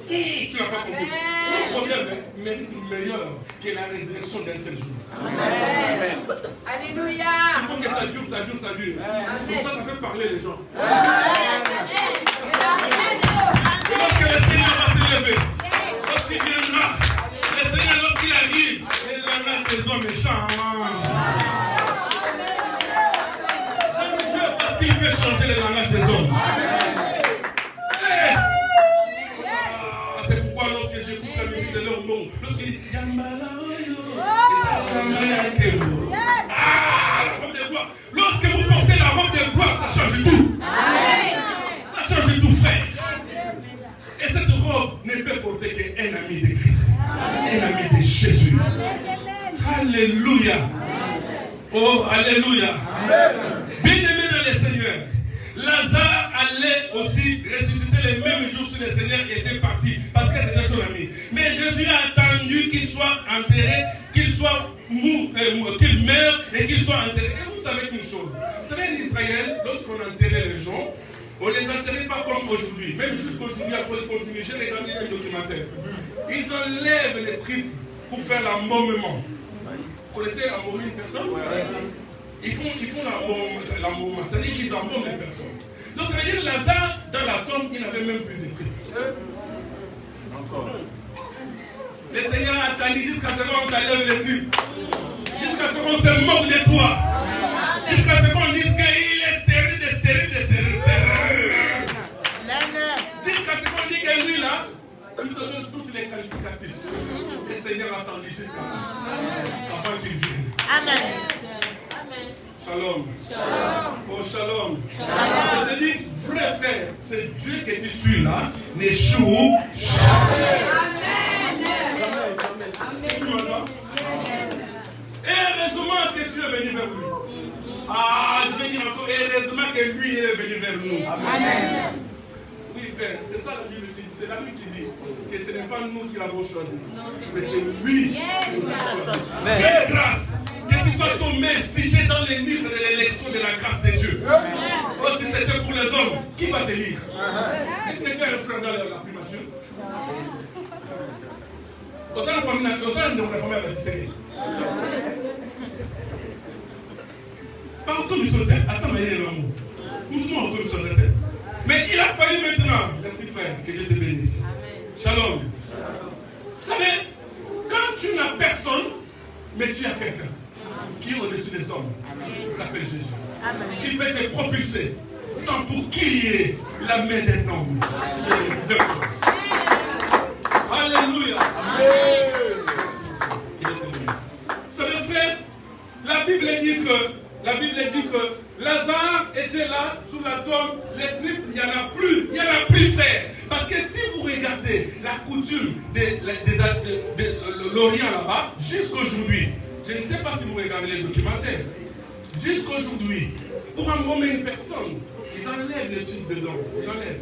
Tu n'as pas compris. Le problème mérite meilleur que la résurrection d'un seul jour. Amen. Alléluia. Il faut que ça dure, ça dure, ça dure. Comme ça fait parler les gens. Et lorsque le Seigneur va se lever, lorsqu'il viendra, le Seigneur, lorsqu'il arrive, il aura des hommes méchants. J'aime Dieu parce qu'il fait changer le langage des hommes. C'est pourquoi lorsque j'écoute la musique de leur nom, lorsqu'il dit Yamala la robe de gloire. Lorsque vous portez la robe de gloire, ça change tout. Ça change tout, frère. Et cette robe ne peut porter qu'un ami de Christ, un ami de Jésus. Alléluia. Oh, alléluia. Bien-aimé dans le Seigneur, Lazare allait aussi ressusciter le même jour où le Seigneur était parti, parce que c'était son ami. Mais Jésus a attendu qu'il soit enterré, qu'il meure et qu'il soit enterré. Et vous savez une chose, vous savez en Israël, lorsqu'on enterrait les gens, on ne les enterrait pas comme aujourd'hui. Même jusqu'aujourd'hui, après le continue, j'ai regardé un documentaire. Ils enlèvent les tripes pour faire l'embaumement. Vous connaissez embaumer une personne? Ils font l'embaumement, c'est-à-dire qu'ils embaument les personnes. Donc ça veut dire que Lazare, dans la tombe, il n'avait même plus de tripes. Encore. Le Seigneur a attendu jusqu'à ce qu'on t'enlève les tripes. Jusqu'à ce qu'on se moque de toi. Jusqu'à ce qu'on dise qu'il est stérile, stérile. Jusqu'à ce qu'on dise que lui là, il te donne toutes les qualificatifs. Le Seigneur a attendu jusqu'à là, avant qu'il vienne. Amen. Shalom. Shalom. Oh, shalom. Shalom. Je te dis, vrai frère, c'est Dieu que tu suis là, n'échoue jamais. Amen. Est-ce que tu m'entends? Et heureusement que tu es venu vers lui. Ah, je vais dire encore, heureusement que lui est venu vers nous. Amen. Oui, frère, c'est ça la Bible qui dit. C'est la Bible qui dit que ce n'est pas nous qui l'avons choisi, mais c'est lui qui nous a choisi. Quelle grâce! Que tu sois tombé, cité dans les livres de l'élection de la grâce de Dieu. Oh, si c'était pour les hommes, qui va te lire? Est-ce que tu as un frère dans la primature? Au sein de la famille à Baptiste. Par contre, ils sont tels. Attends, mais il est l'amour. Montre-moi encore ils sont tels. Mais il a fallu maintenant. Merci frère, que Dieu te bénisse. Shalom. Vous savez, quand tu n'as personne, mais tu as quelqu'un qui est au-dessus des hommes, il s'appelle Jésus. Amen. Il peut te propulser sans pour qu'il y ait la main d'un homme vers toi. Alléluia. Amen. Merci, monsieur. Qu'il te bénisse. Vous savez, frère, la Bible dit que Lazare était là sous la tombe, les tripes, il n'y en a plus, frère. Parce que si vous regardez la coutume de l'Orient là-bas, jusqu'aujourd'hui, je ne sais pas si vous regardez les documentaires, jusqu'aujourd'hui, pour embaumer une personne, ils enlèvent les trucs dedans, ils enlèvent.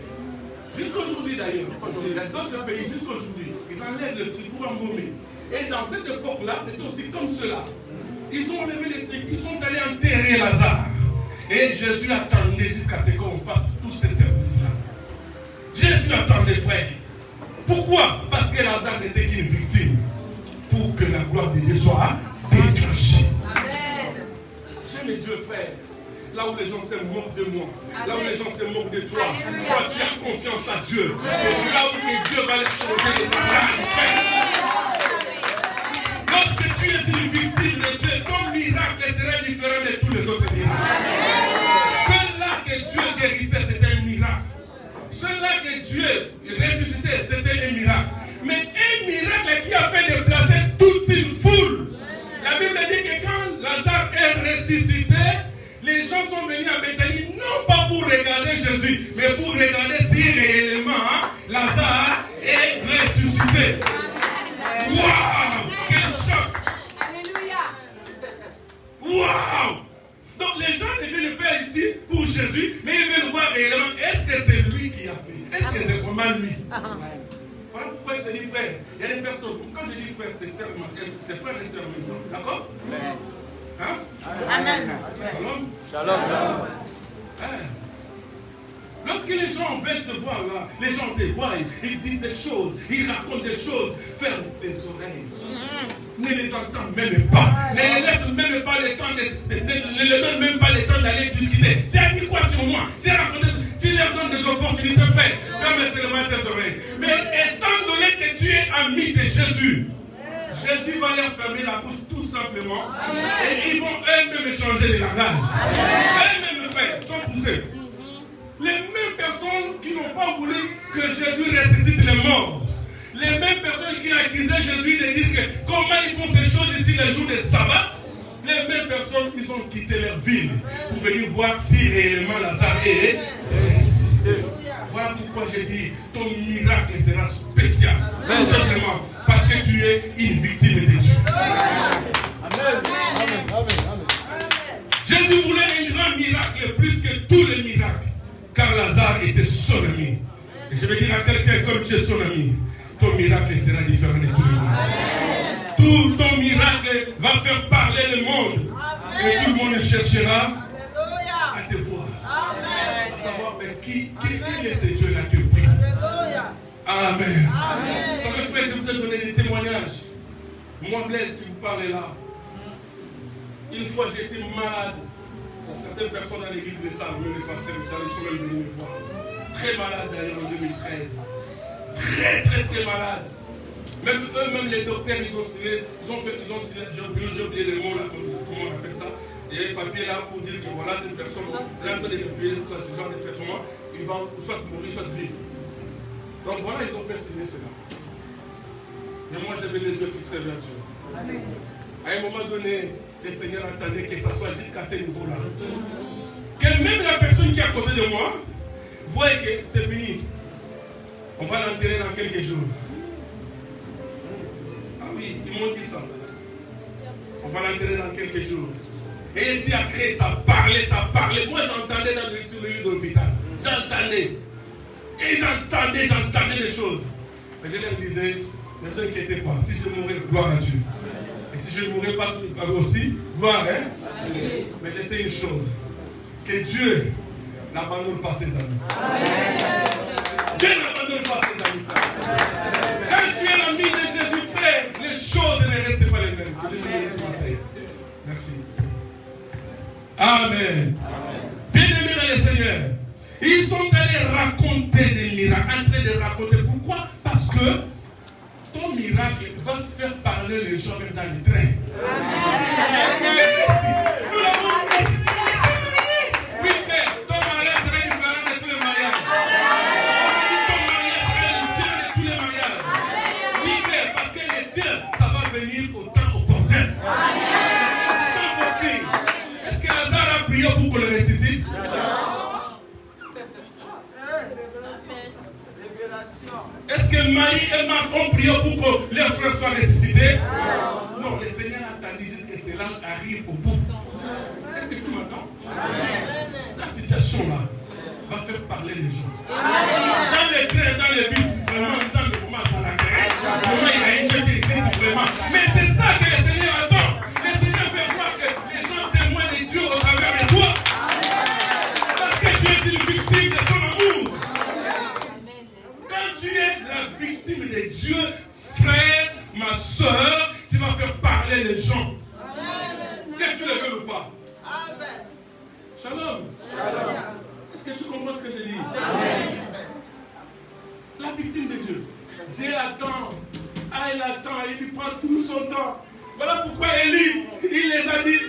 Jusqu'aujourd'hui d'ailleurs, dans d'autres pays, jusqu'aujourd'hui, ils enlèvent le truc pour embaumer. Et dans cette époque-là, c'était aussi comme cela. Ils ont enlevé les trucs, ils sont allés enterrer Lazare. Et Jésus attendait jusqu'à ce qu'on fasse tous ces services-là. Jésus attendait, frère. Pourquoi? Parce que Lazare n'était qu'une victime. Pour que la gloire de Dieu soit déclenchée. J'aime Dieu, frère. Là où les gens se moquent de moi, là où les gens se moquent de toi, toi tu as confiance à Dieu. C'est là où que Dieu va les changer de ta lorsque tu es une victime de Dieu, ton miracle sera différent de tous les autres miracles. Celui-là que Dieu guérissait, c'était un miracle. Celui-là que Dieu ressuscitait, c'était un miracle. Mais un miracle qui a fait déplacer toute une foule. La Bible dit que quand Lazare est ressuscité, les gens sont venus à Béthanie non pas pour regarder Jésus, mais pour regarder si réellement Lazare est ressuscité. Waouh! Quel choc! Alléluia! Waouh! Donc les gens ne viennent pas ici pour Jésus, mais ils veulent voir réellement est-ce que c'est lui qui a fait? Est-ce que c'est vraiment lui? Voilà pourquoi je te dis frère, il y a des personnes, quand je dis frère, c'est frère et sœur même temps, d'accord? Hein? Amen. Shalom. Shalom. Hein? Lorsque les gens viennent te voir là, les gens te voient, ils disent des choses, ils racontent des choses, ferme tes oreilles. Ne les entends même pas. Ne les laisse même pas le temps ne leur donne même pas le temps d'aller discuter. Tu as dit quoi sur moi? Tu as raconté, tu leur donnes des opportunités, frère. Ferme seulement tes oreilles. Mais étant donné que tu es ami de Jésus, Jésus va leur fermer la bouche tout simplement. Et ils vont eux-mêmes changer de langage. Eux-mêmes, frère, sont poussés. Les mêmes personnes qui n'ont pas voulu que Jésus ressuscite les morts. Les mêmes personnes qui accusaient Jésus de dire que comment ils font ces choses ici les jours de sabbat. Les mêmes personnes, ils ont quitté leur ville pour venir voir si réellement Lazare est ressuscité. Voilà pourquoi j'ai dit, ton miracle sera spécial. Tout simplement parce que tu es une victime de Dieu. Amen. Jésus voulait un grand miracle plus que tous les miracles. Car Lazare était son ami. Et je vais dire à quelqu'un, comme tu es son ami, ton miracle sera différent de tout le monde. Tout ton miracle va faire parler le monde. Et tout le monde cherchera à te voir. À savoir, mais quel est ce Dieu-là que prie? Amen. Vous savez, frère, je vous ai donné des témoignages. Moi, Blaise, qui vous parle là. Une fois, j'ai été malade. Certaines personnes dans l'église de Salles, même les pasteurs, ils sont même venus me voir. Très malade d'ailleurs en 2013. Très malade. Même eux-mêmes les docteurs, ils ont signé, j'ai oublié le mot là, comment on appelle ça. Il y a un papier là pour dire que voilà, cette personne est en train de refuser ce genre de traitement, il va soit mourir, soit vivre. Donc voilà, ils ont fait signer cela. Mais moi, j'avais les yeux fixés vers Dieu. À un moment donné, le Seigneur attendait que ça soit jusqu'à ce niveau-là. Que même la personne qui est à côté de moi voit que c'est fini. On va l'enterrer dans quelques jours. Ah oui, ils m'ont dit ça. On va l'enterrer dans quelques jours. Et ici après, ça parlait. Moi j'entendais sur le lit de l'hôpital. J'entendais. Et j'entendais des choses. Mais je leur disais, ne vous inquiétez pas, si je mourais, gloire à Dieu. Et si je ne mourrais pas aussi, gloire, hein? Mais je sais une chose, que Dieu n'abandonne pas ses amis. Dieu n'abandonne pas ses amis, frère. Quand tu es l'ami de Jésus, frère, les choses ne restent pas les mêmes. Que Dieu te bénisse, conseil. Merci. Amen. Bien-aimés dans le Seigneur, ils sont allés raconter des miracles, en train de raconter. Pourquoi? Parce que ton miracle va se faire parler les gens même dans le train. Nous l'avons dit. Oui, frère, ton mariage sera différent de tous les mariages. Ton mariage sera le tien de tous les mariages. Oui, frère, parce que le tien, ça va venir au temps opportun. Sans forcer. Est-ce que Lazare a prié pour qu'on le ressuscite? Est-ce que Marie et Marc ont prié pour que leurs frères soient ressuscités? Non, le Seigneur a attendu jusqu'à ce que cela arrive au bout. Est-ce que tu m'entends? La situation là va faire parler les gens. Dans les trains, dans les bus, vraiment, nous sommes comment ça la guerre. Comment il y a un Dieu qui existe vraiment. Mais c'est ça que le Seigneur attend. Le Seigneur fait voir que les gens témoignent de Dieu au travers de toi. Parce que tu es une victime de son amour. tu es la victime de Dieu, frère, ma soeur, tu vas faire parler les gens. Que tu le veux ou pas. Shalom. Est-ce que tu comprends ce que je dis? La victime de Dieu. Dieu attend. Il attend. Il prend tout son temps. Voilà pourquoi Élie, il les a dit,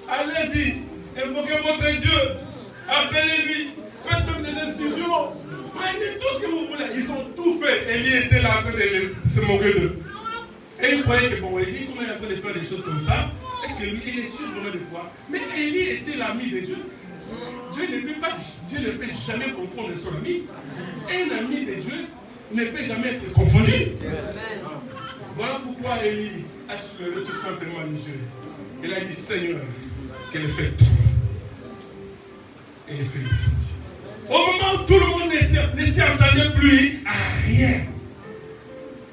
allez-y, invoquez votre Dieu. Appelez-lui. Faites même des incisions. Prenez tout ce que vous voulez. Ils ont tout fait. Élie était là en train de se moquer d'eux. Et il croyait que bon, Élie, comment il est en train de faire des choses comme ça? Est-ce que lui, il est sûr vraiment de quoi? Mais Élie était l'ami de Dieu. Dieu ne peut jamais confondre son ami. Et un ami de Dieu ne peut jamais être confondu. Voilà pourquoi Élie a soulevé tout simplement les yeux. Il a dit, Seigneur, qu'elle fait tomber. Et les fait descendre. Au moment où tout le monde ne s'y entendait plus à rien.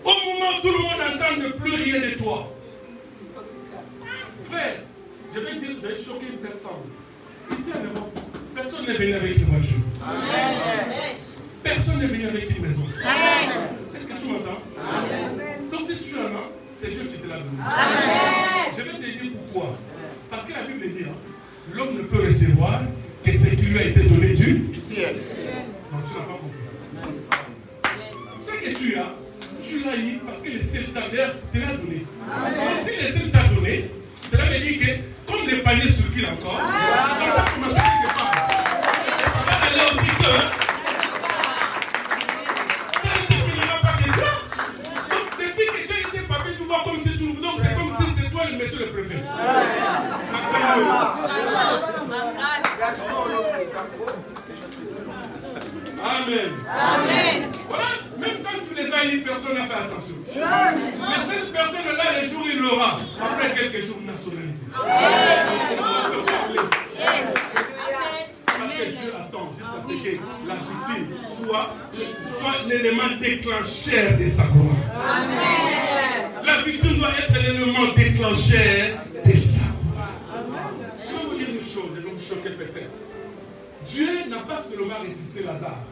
Au moment où tout le monde n'entend plus rien de toi. Frère, je vais choquer une personne. Ici en Europe, personne n'est venu avec une voiture. Personne n'est venu avec une maison. Est-ce que tu m'entends? Donc si tu en as, c'est Dieu qui te l'a donné. Je vais te dire pourquoi. Parce que la Bible dit, l'homme ne peut recevoir que ce qui lui a été donné du ciel. Donc tu n'as pas compris. Ce que tu l'as eu parce que le ciel te l'a donné. Donc si le ciel t'a donné, cela veut dire que comme les paniers circulent encore, ça commence à quelque part. Ça va aller aussi que ça ne terminera pas que toi. Donc depuis que tu as été papier, tu vois comme c'est tout. Donc c'est comme si c'est toi le monsieur le préfet. Amen. Voilà, même quand tu les as eu, personne n'a fait attention. Mais cette personne-là, les jours, il l'aura. Après quelques jours, nationalité. Et ça va faire parler. Parce que Dieu attend jusqu'à ce que la victime soit l'élément déclencheur de sa gloire. La victime doit être l'élément déclencheur de sa gloire. Je vais vous dire une chose, et vous me choquer peut-être. Dieu n'a pas seulement résisté Lazare,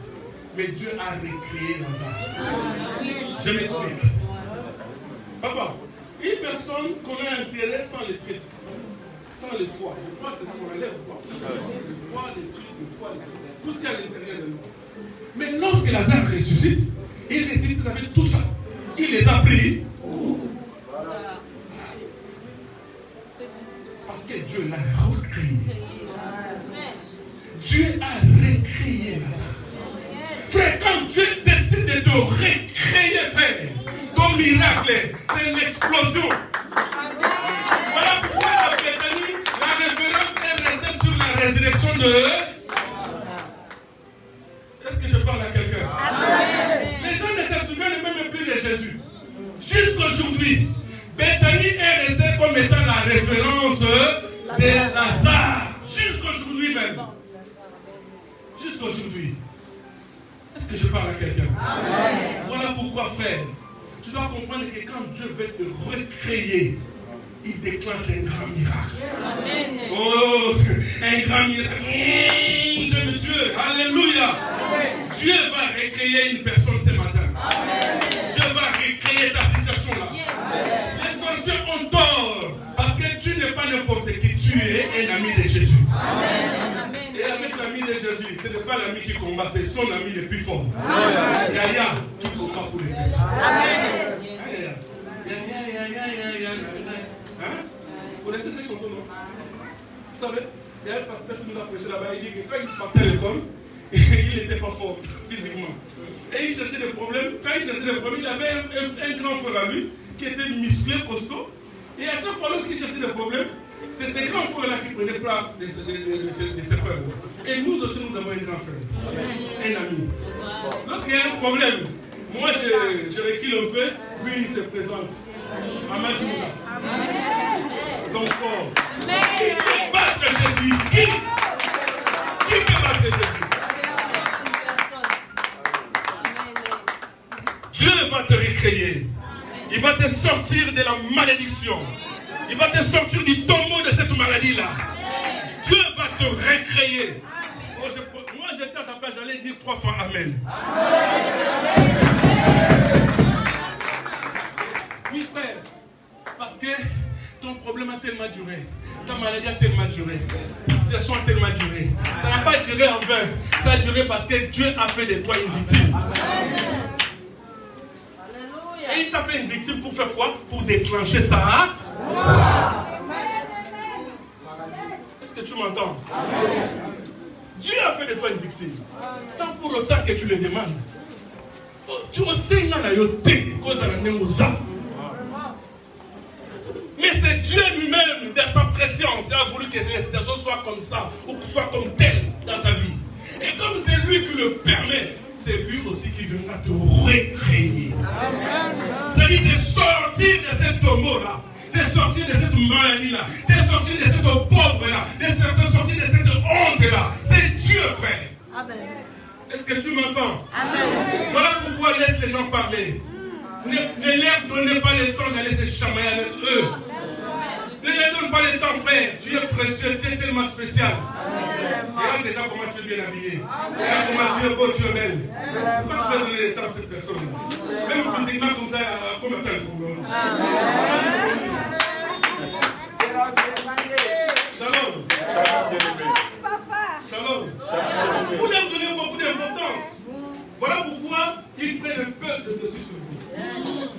mais Dieu a recréé Lazare. Je m'explique. Papa, une personne qu'on a intérêt sans les traits, sans le foie, je crois que c'est ce qu'on enlève, quoi. Le foie, les trucs, le foie, les trucs, tout ce qu'il y a à l'intérieur de nous. Mais lorsque Lazare ressuscite, il ressuscite avec tout ça. Il les a pris. Parce que Dieu l'a recréé. Dieu a recréé Lazare. Frère, quand Dieu décide de te recréer, frère, ton miracle, c'est l'explosion. Voilà pourquoi la Béthanie, la référence est restée sur la résurrection de... Est-ce que je parle à quelqu'un? Les gens ne se souviennent même plus de Jésus. Jusqu'aujourd'hui, Béthanie est restée comme étant la référence de Lazare. Jusqu'aujourd'hui même. Jusqu'aujourd'hui. Est-ce que je parle à quelqu'un? Voilà pourquoi, frère, tu dois comprendre que quand Dieu veut te recréer, il déclenche un grand miracle. Oh, un grand miracle. J'aime Dieu. Alléluia. Dieu va recréer une personne ce matin. Dieu va recréer ta situation là. Les sorciers ont tort parce que tu n'es pas n'importe qui. Tu es un ami de Jésus. Et avec l'ami de Jésus, ce n'est pas l'ami qui combat, c'est son ami le plus fort. Yaya qui combat pour les petits. Vous connaissez ces chansons, non? Vous savez, il y a un pasteur qui nous a prêché là-bas, il dit que quand il partait à l'école, il n'était pas fort physiquement. Et il cherchait des problèmes. Quand il cherchait des problèmes, il avait un grand frère à lui qui était musclé, costaud. Et à chaque fois, lorsqu'il cherchait des problèmes, c'est ces grands frères-là qui prenaient place de ses frères. Et nous aussi, nous avons un grand frère, un ami. Lorsqu'il y a un problème, moi je recule un peu, lui il se présente. Amadouda. Donc, qui peut battre Jésus? Qui peut battre Jésus? Dieu va te recréer. Il va te sortir de la malédiction. Il va te sortir du tombeau de cette maladie-là. Dieu va te recréer. Moi, j'étais à ta place, j'allais dire 3 fois Amen. Oui, frère, parce que ton problème a tellement duré. Ta maladie a tellement duré. Ta situation a tellement duré. Ça n'a pas duré en vain. Ça a duré parce que Dieu a fait de toi une victime. Et il t'a fait une victime pour faire quoi? Pour déclencher ça. Est-ce que tu m'entends? Dieu a fait de toi une victime. Sans pour autant que tu le demandes. Tu sais, mais c'est Dieu lui-même, dans sa préscience, a voulu que les situations soient comme ça, ou soient comme telles dans ta vie. Et comme c'est lui qui le permet, c'est lui aussi qui viendra te recréer. C'est-à-dire de sortir de cette tombeau-là, de sortir de cette maladie-là, de sortir de cette pauvre-là, de sortir de cette honte-là. C'est Dieu, frère. Amen. Est-ce que tu m'entends? Amen. Voilà pourquoi laisse les gens parler. Ne leur donnez pas le temps d'aller se chamailler avec eux. Ne leur donne pas le temps, frère. Tu es précieux, tu es tellement spécial. Regarde déjà comment tu es bien habillé. Regarde comment tu es beau, tu es belle. Pourquoi tu vas donner le temps à cette personne? Même physiquement comme ça, combien de temps elle court? Shalom. Shalom. Vous leur donnez beaucoup d'importance. Voilà pourquoi ils prennent un peu de dessus sur vous.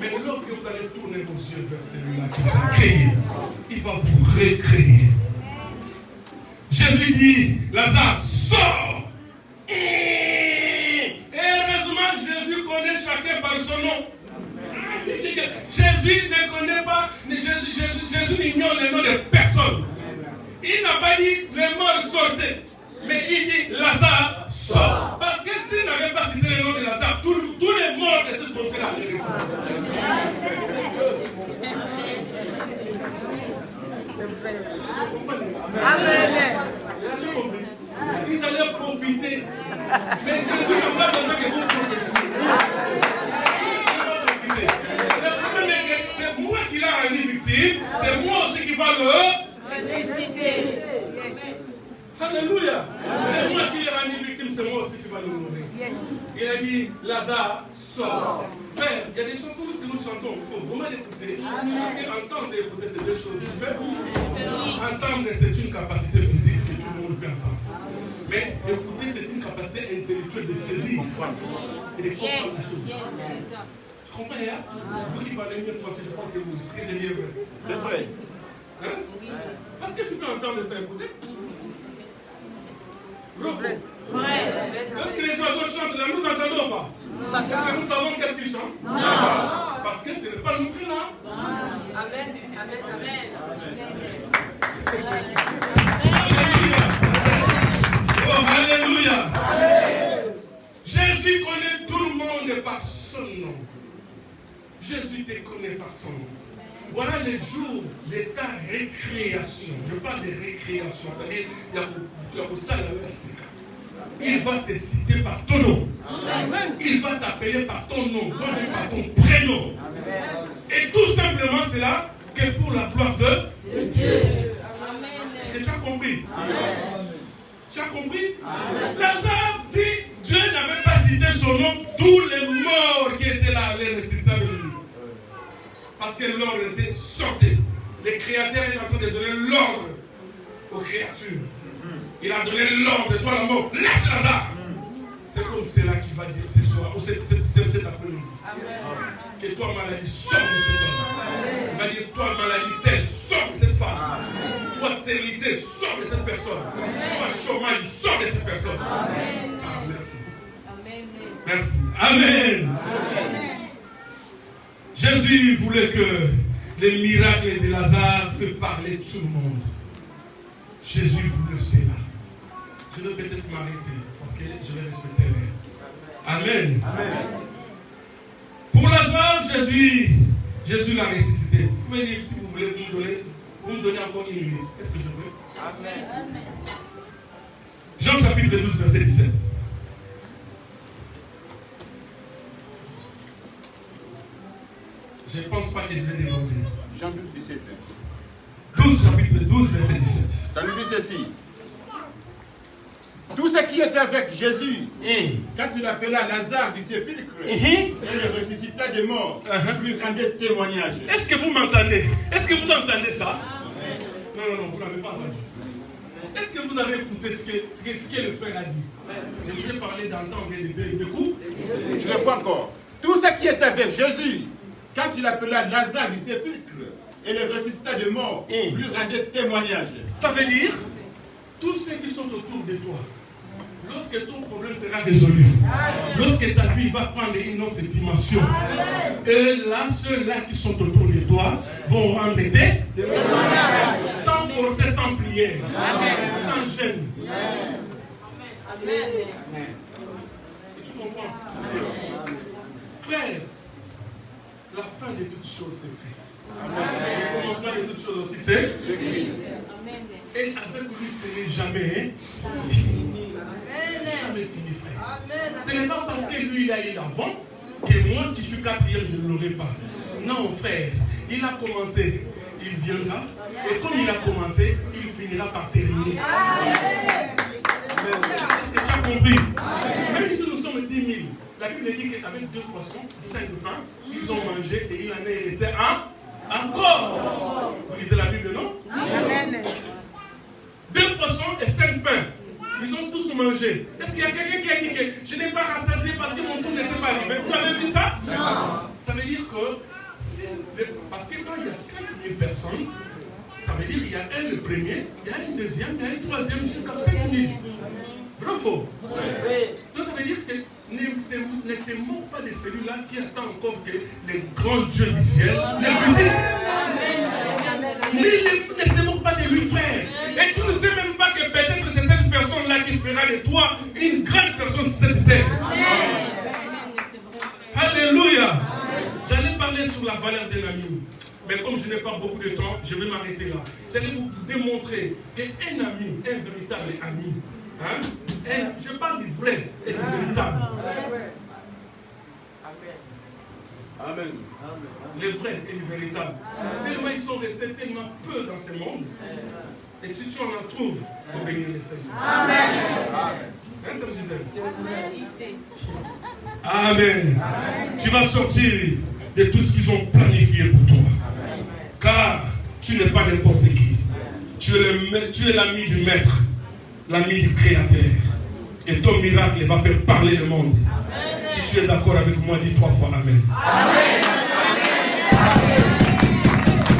Mais lorsque vous allez tourner vos yeux vers celui-là qui vous a créé, il va vous recréer. Jésus dit, Lazare, sors. Et heureusement, Jésus connaît chacun par son nom. Jésus ne connaît pas, Jésus n'ignore le nom de personne. Il n'a pas dit les morts sortaient, mais il dit Lazare sort. Parce que s'il n'avait pas cité le nom de Lazare, tous les morts de cette contrée-là allaient ressortir. Amen. Tu as compris? Ils allaient profiter. Mais Jésus n'a pas besoin que vous profitiez. Le problème est que c'est moi qui l'ai rendu victime, c'est moi aussi qui va le ressusciter. Alléluia. C'est moi qui l'ai rendu victime, c'est moi aussi qui va le nourrir. Il a dit, Lazare, sort. Frère, il y a des chansons que nous chantons, il faut vraiment l'écouter. Parce qu'entendre et écouter, c'est deux choses différentes. Entendre, c'est une capacité physique que tout le monde peut entendre. Mais écouter, c'est une capacité intellectuelle de saisir et de comprendre la chose. Tu comprends, hein? Vous qui parlez mieux français, je pense que ce que j'ai dit est vrai. C'est vrai. Hein? Parce que tu peux entendre ça écouter. Est-ce que les oiseaux chantent là? Nous entendons pas. Est-ce que nous savons qu'est-ce qu'ils chantent? Non. Parce que ce n'est pas nous qui là. Amen. Amen. Amen. Alléluia. Oh, alléluia. Jésus connaît tout le monde par son nom. Jésus te connaît par ton nom. Voilà les jours de ta récréation. Je parle de récréation. C'est-à-dire, il va te citer par ton nom. Amen. Il va t'appeler par ton nom, par ton prénom. Amen. Et tout simplement, c'est là que pour la gloire de Dieu. Est-ce que tu as compris? Amen. Tu as compris? Amen. Lazare, si Dieu n'avait pas cité son nom, tous les morts qui étaient là allaient résister avec lui. Parce que l'ordre était sorti. Le Créateur est en train de donner l'ordre aux créatures. Il a donné l'ordre de toi la mort. Lâche Lazare. C'est comme cela qu'il va dire ce soir, ou cet après-midi. Que toi, maladie, sors de cet homme. Il va dire, toi, maladie telle, sors de cette femme. Toi, stérilité, sors de cette personne. Toi, chômage, sors de cette personne. Amen. Ah, merci. Merci. Amen. Jésus voulait que les miracles de Lazare fassent parler tout le monde. Jésus voulait cela. Je vais peut-être m'arrêter parce que je vais respecter l'heure. Amen. Amen. Pour Lazare, Jésus l'a ressuscité. Vous pouvez dire, si vous voulez, vous me donnez encore une minute. Est-ce que je peux? Amen. Jean chapitre 12, verset 17. Je ne pense pas que je vais développer. Jean 12, 17. 12, chapitre 12, verset 17. Ça nous dit ceci. Tous ce qui était avec Jésus, quand il appela Lazare du sépulcre et le ressuscita des morts, lui rendait témoignage. Est-ce que vous m'entendez? Est-ce que vous entendez ça? Non, vous n'avez pas entendu. Est-ce que vous avez écouté ce que le frère a dit? Je vous ai parlé d'entendre de coups. Je réponds encore. Tout ce qui était avec Jésus, quand il appela Lazare du sépulcre et le ressuscita des morts, lui rendait témoignage. Ça veut dire, tous ceux qui sont autour de toi, lorsque ton problème sera résolu, lorsque ta vie va prendre une autre dimension, et là, ceux-là qui sont autour de toi vont rendre des témoignages, sans forcer, sans prière, sans gêne. Amen. Est-ce que tu comprends? Frère, la fin de toutes choses, c'est Christ. Le commencement de toutes choses aussi, c'est Christ. Et avec lui, ce n'est jamais fini. Jamais fini, frère. Ce n'est pas parce que lui, il a eu l'avant, que moi qui suis quatrième, je ne l'aurai pas. Non, frère. Il a commencé, il viendra. Et comme il a commencé, il finira par terminer. Est-ce que tu as compris? Même si nous sommes 10 000, la Bible dit qu'avec 2 poissons, 5 pains, ils ont mangé et il en est resté encore. Vous lisez la Bible, non? Amen. 2 poissons et 5 pains. Ils ont tous mangé. Est-ce qu'il y a quelqu'un qui a dit que je n'ai pas rassasié parce que mon tour n'était pas arrivé? Vous avez vu ça? Non. Ça veut dire que, parce que quand il y a 5 000 personnes, ça veut dire qu'il y a un le premier, il y a un deuxième, il y a un troisième, jusqu'à 5 000. Vrai ou faux? Oui. Donc ça veut dire que ne te moque pas de celui-là qui attend encore que les grands dieux du ciel les visitent. Ne se moque pas de lui, frère. Et tu ne sais même pas que peut-être c'est cette personne-là qui fera de toi une grande personne sur cette terre. Alléluia. J'allais parler sur la valeur de l'ami. Mais comme je n'ai pas beaucoup de temps, je vais m'arrêter là. J'allais vous démontrer qu'un ami, un véritable ami, je parle du vrai et du véritable. Amen. Les vrais et les véritables. Tellement ils sont restés tellement peu dans ce monde. Et si tu en trouves, il faut bénir les Seigneurs. Amen. Hein, Sœur Gisèle? Amen. Tu vas sortir de tout ce qu'ils ont planifié pour toi. Amen. Car tu n'es pas n'importe qui. Tu es l'ami du Maître, l'ami du Créateur. Et ton miracle va faire parler le monde. Amen. Si tu es d'accord avec moi, dis 3 fois Amen. Amen.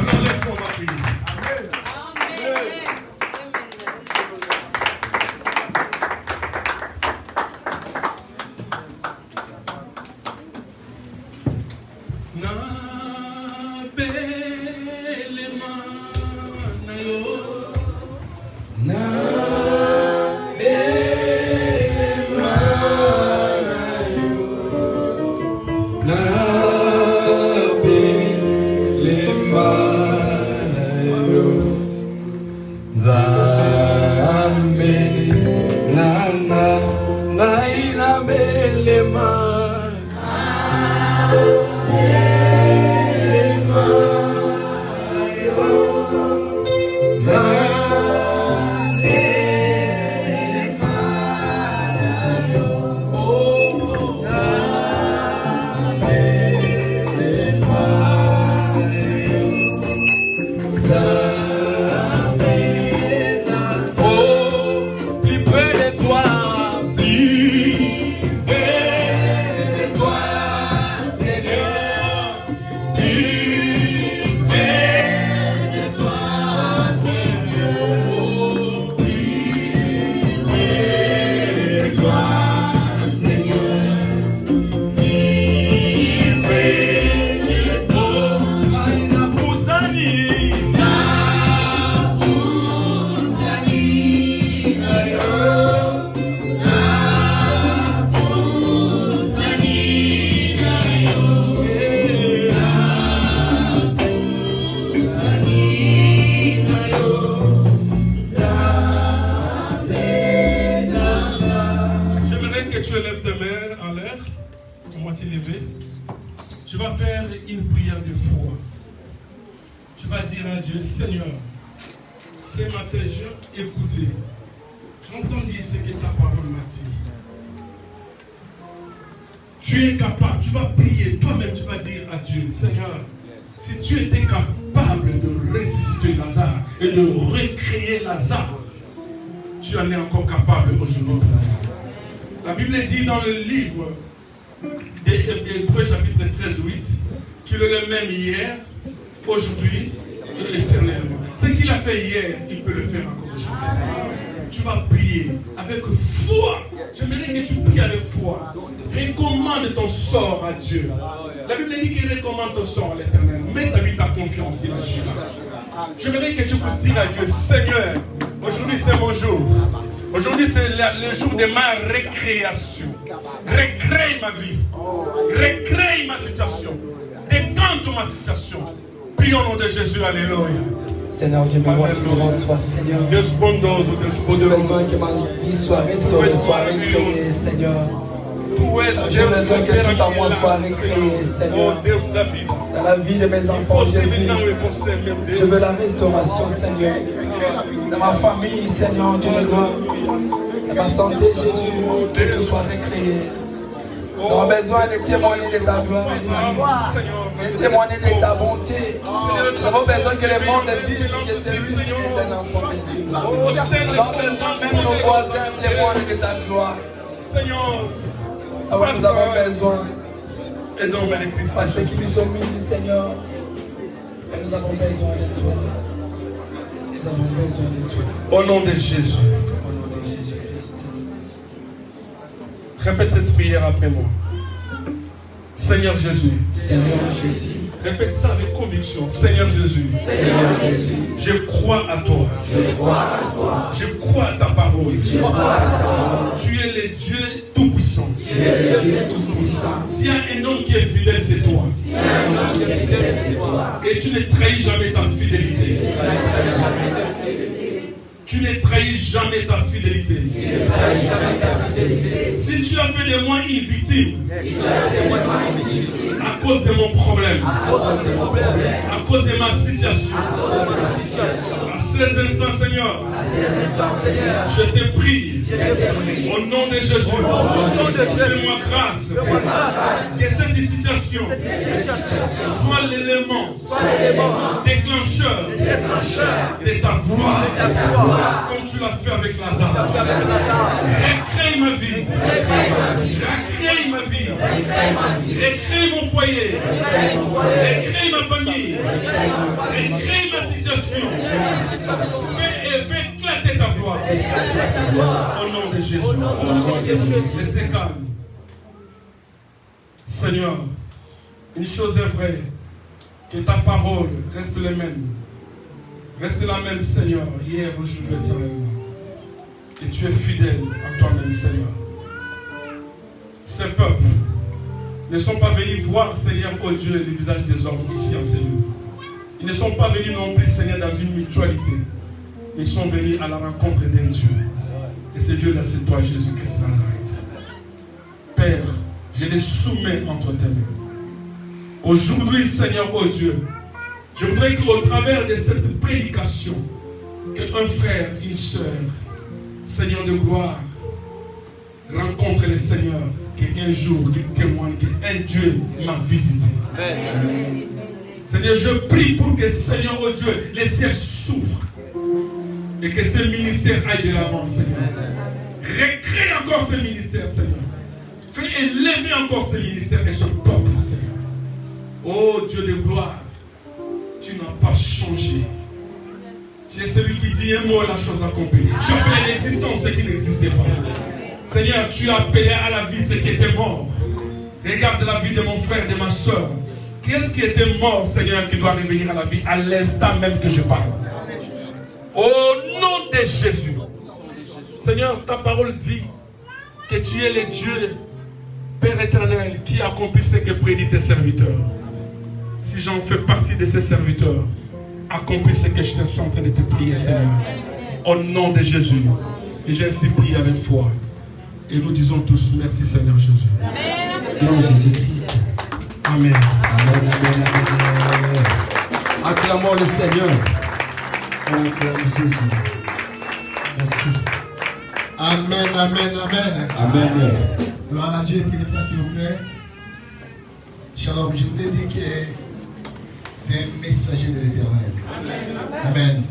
Alors lève-toi, on va prier. J'entends dire ce que ta parole m'a dit. Tu es capable, tu vas prier, toi-même tu vas dire à Dieu, Seigneur, si tu étais capable de ressusciter Lazare et de recréer Lazare, tu en es encore capable aujourd'hui. La Bible dit dans le livre d'Hébreux chapitre 13-8 qu'il est le même hier, aujourd'hui et éternellement. Ce qu'il a fait hier, il peut le faire encore aujourd'hui. Tu vas prier avec foi. J'aimerais que tu pries avec foi. Recommande ton sort à Dieu. La Bible dit qu'il recommande ton sort à l'Éternel. Mets ta vie, ta confiance, il agira. J'aimerais que tu puisses dire à Dieu, Seigneur, aujourd'hui c'est mon jour. Aujourd'hui c'est le jour de ma récréation. Recrée ma vie. Recrée ma situation. Détente ma situation. Prie au nom de Jésus, alléluia. Seigneur Dieu, me voici devant toi, Seigneur. J'ai besoin que ma vie soit restaurée, soit recréée, Seigneur. J'ai besoin que tout à moi soit recréé, Seigneur. Dans la vie de mes enfants, Jésus, je veux la restauration, Seigneur. Dans ma famille, Seigneur, Dieu de gloire. Dans ma santé, Jésus, que tout soit recréé. Nous avons besoin de témoigner de ta gloire, de témoigner de ta bonté. Nous avons besoin que le monde dise que celui-ci est un enfant de Dieu. Nous avons besoin même nos voisins témoignent de ta gloire. Alors nous avons besoin de toi, parce qu'ils nous sont mis, Seigneur. Et nous avons besoin de toi. Nous avons besoin de toi. Au nom de Jésus. Répète cette prière après moi. Seigneur Jésus. Seigneur Jésus. Répète ça avec conviction. Seigneur Jésus. Seigneur Jésus. Je crois à toi. Je crois à toi. Je crois à ta parole. Je crois à ta parole. Tu es le Dieu tout-puissant. Tu es le Dieu tout-puissant. S'il y a un homme qui est fidèle, c'est toi. S'il y a un homme qui est fidèle, c'est toi. Et tu ne trahis jamais ta fidélité. Tu ne trahis jamais ta fidélité. Tu ne trahis jamais ta fidélité. Tu ne trahis jamais ta fidélité. Si tu as fait de moi une victime, Si tu as fait de moi une victime, à cause de mon problème, à cause de mon problème, à cause de ma situation, à cause de ma situation, à ces instants, Seigneur, à ces instants, Seigneur, je te prie, je te prie, au nom de Jésus, fais-moi grâce, que cette situation soit l'élément déclencheur de ta gloire, comme tu l'as fait avec Lazare. Recrée ma vie, recrée ma vie, recrée mon foyer, recrée ma famille, recrée ma situation. Fais éclater ta gloire. Au nom de Jésus. Restez calme. Seigneur, une chose est vraie, que ta parole reste la même. Reste la même, Seigneur, hier, aujourd'hui, éternellement. Et tu es fidèle à toi-même, Seigneur. Ces peuples ne sont pas venus voir, Seigneur, oh Dieu, le visage des hommes ici en cellule. Ils ne sont pas venus non plus, Seigneur, dans une mutualité. Ils sont venus à la rencontre d'un Dieu. Et ce Dieu-là, c'est toi, Jésus-Christ Nazareth. Père, je les soumets entre tes mains. Aujourd'hui, Seigneur, oh Dieu, je voudrais qu'au travers de cette prédication, qu'un frère, une sœur, Seigneur de gloire, rencontre le Seigneur, qu'un jour, qu'il témoigne qu'un Dieu m'a visité. Amen. Seigneur, je prie pour que, Seigneur, oh Dieu, les cieux s'ouvrent et que ce ministère aille de l'avant, Seigneur. Recrée encore ce ministère, Seigneur. Fais élever encore ce ministère et ce peuple, Seigneur. Oh Dieu de gloire, tu n'as pas changé. Tu es celui qui dit un mot et la chose accomplie. Tu appelles à l'existence ce qui n'existait pas. Seigneur, tu as appelé à la vie ce qui était mort. Regarde la vie de mon frère, de ma soeur. Qu'est-ce qui était mort, Seigneur, qui doit revenir à la vie à l'instant même que je parle? Au nom de Jésus. Seigneur, ta parole dit que tu es le Dieu, Père éternel, qui accomplit ce que prédit tes serviteurs. Si j'en fais partie de ces serviteurs, accomplis ce que je suis en train de te prier, Seigneur. Au nom de Jésus. Et j'ai ainsi prié avec foi. Et nous disons tous merci, Seigneur Jésus. Amen. Jésus-Christ. Amen. Amen, amen, amen. Acclamons le Seigneur. Acclamons Jésus. Merci. Amen, amen, amen. Amen. Gloire à Dieu, prenez place s'il vous plaît. Shalom, je vous ai dit que c'est un messager de l'Éternel. Amen.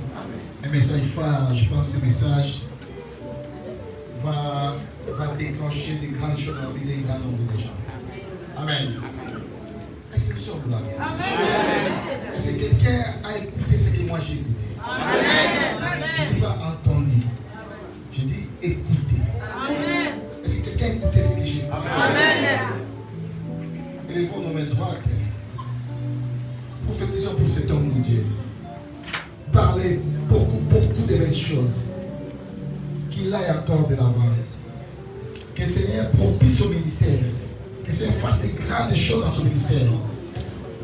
Un message phare, je pense que ce message va déclencher des grandes choses dans la vie d'un grand nombre de gens. Amen. Est-ce que nous sommes là? Amen. Est-ce que quelqu'un a écouté ce que moi j'ai écouté? Amen. Je ne dis pas entendu. Je dis écouter. Amen. Est-ce que quelqu'un a écouté ce que j'ai écouté? Amen. Élevons nos mains droites. Prophétisons pour cet homme de Dieu. Parlez beaucoup de belles choses. Qu'il aille encore de l'avant. Que le Seigneur propice au ministère. Que le Seigneur fasse de grandes choses dans son ministère.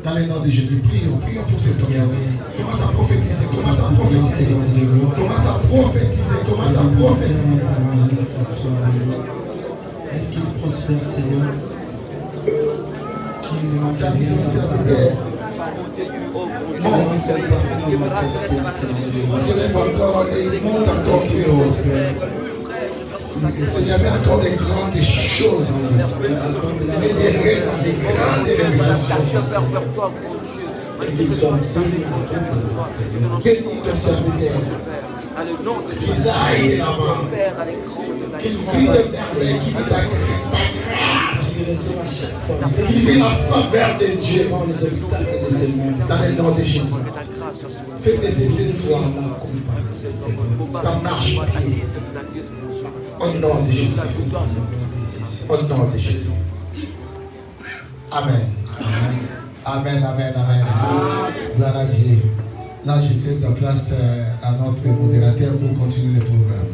Dans le nom de Jésus, prions pour cet homme. Commence à prophétiser, commence à prophétiser. Commence à prophétiser, commence à prophétiser. Est-ce qu'il prospère, Seigneur? T'as dit ton serviteur. Monte. On se lève encore et il monte encore plus haut. Le Seigneur met encore des grandes choses en lui. Mais des grandes révélations. Qu'il soit Bénis ton serviteur. Qu'il aille de l'avant. Qu'il vive de merveilles, qu'il vive ta grâce. Qu'il vive la faveur de Dieu. Dans le nom de Jésus. Fais de ces étoiles. Ça marche bien. Au nom de Jésus. Au nom de Jésus. Amen. Amen, amen, amen. Gloire à Dieu. Là, je cède la place à notre modérateur pour continuer le programme.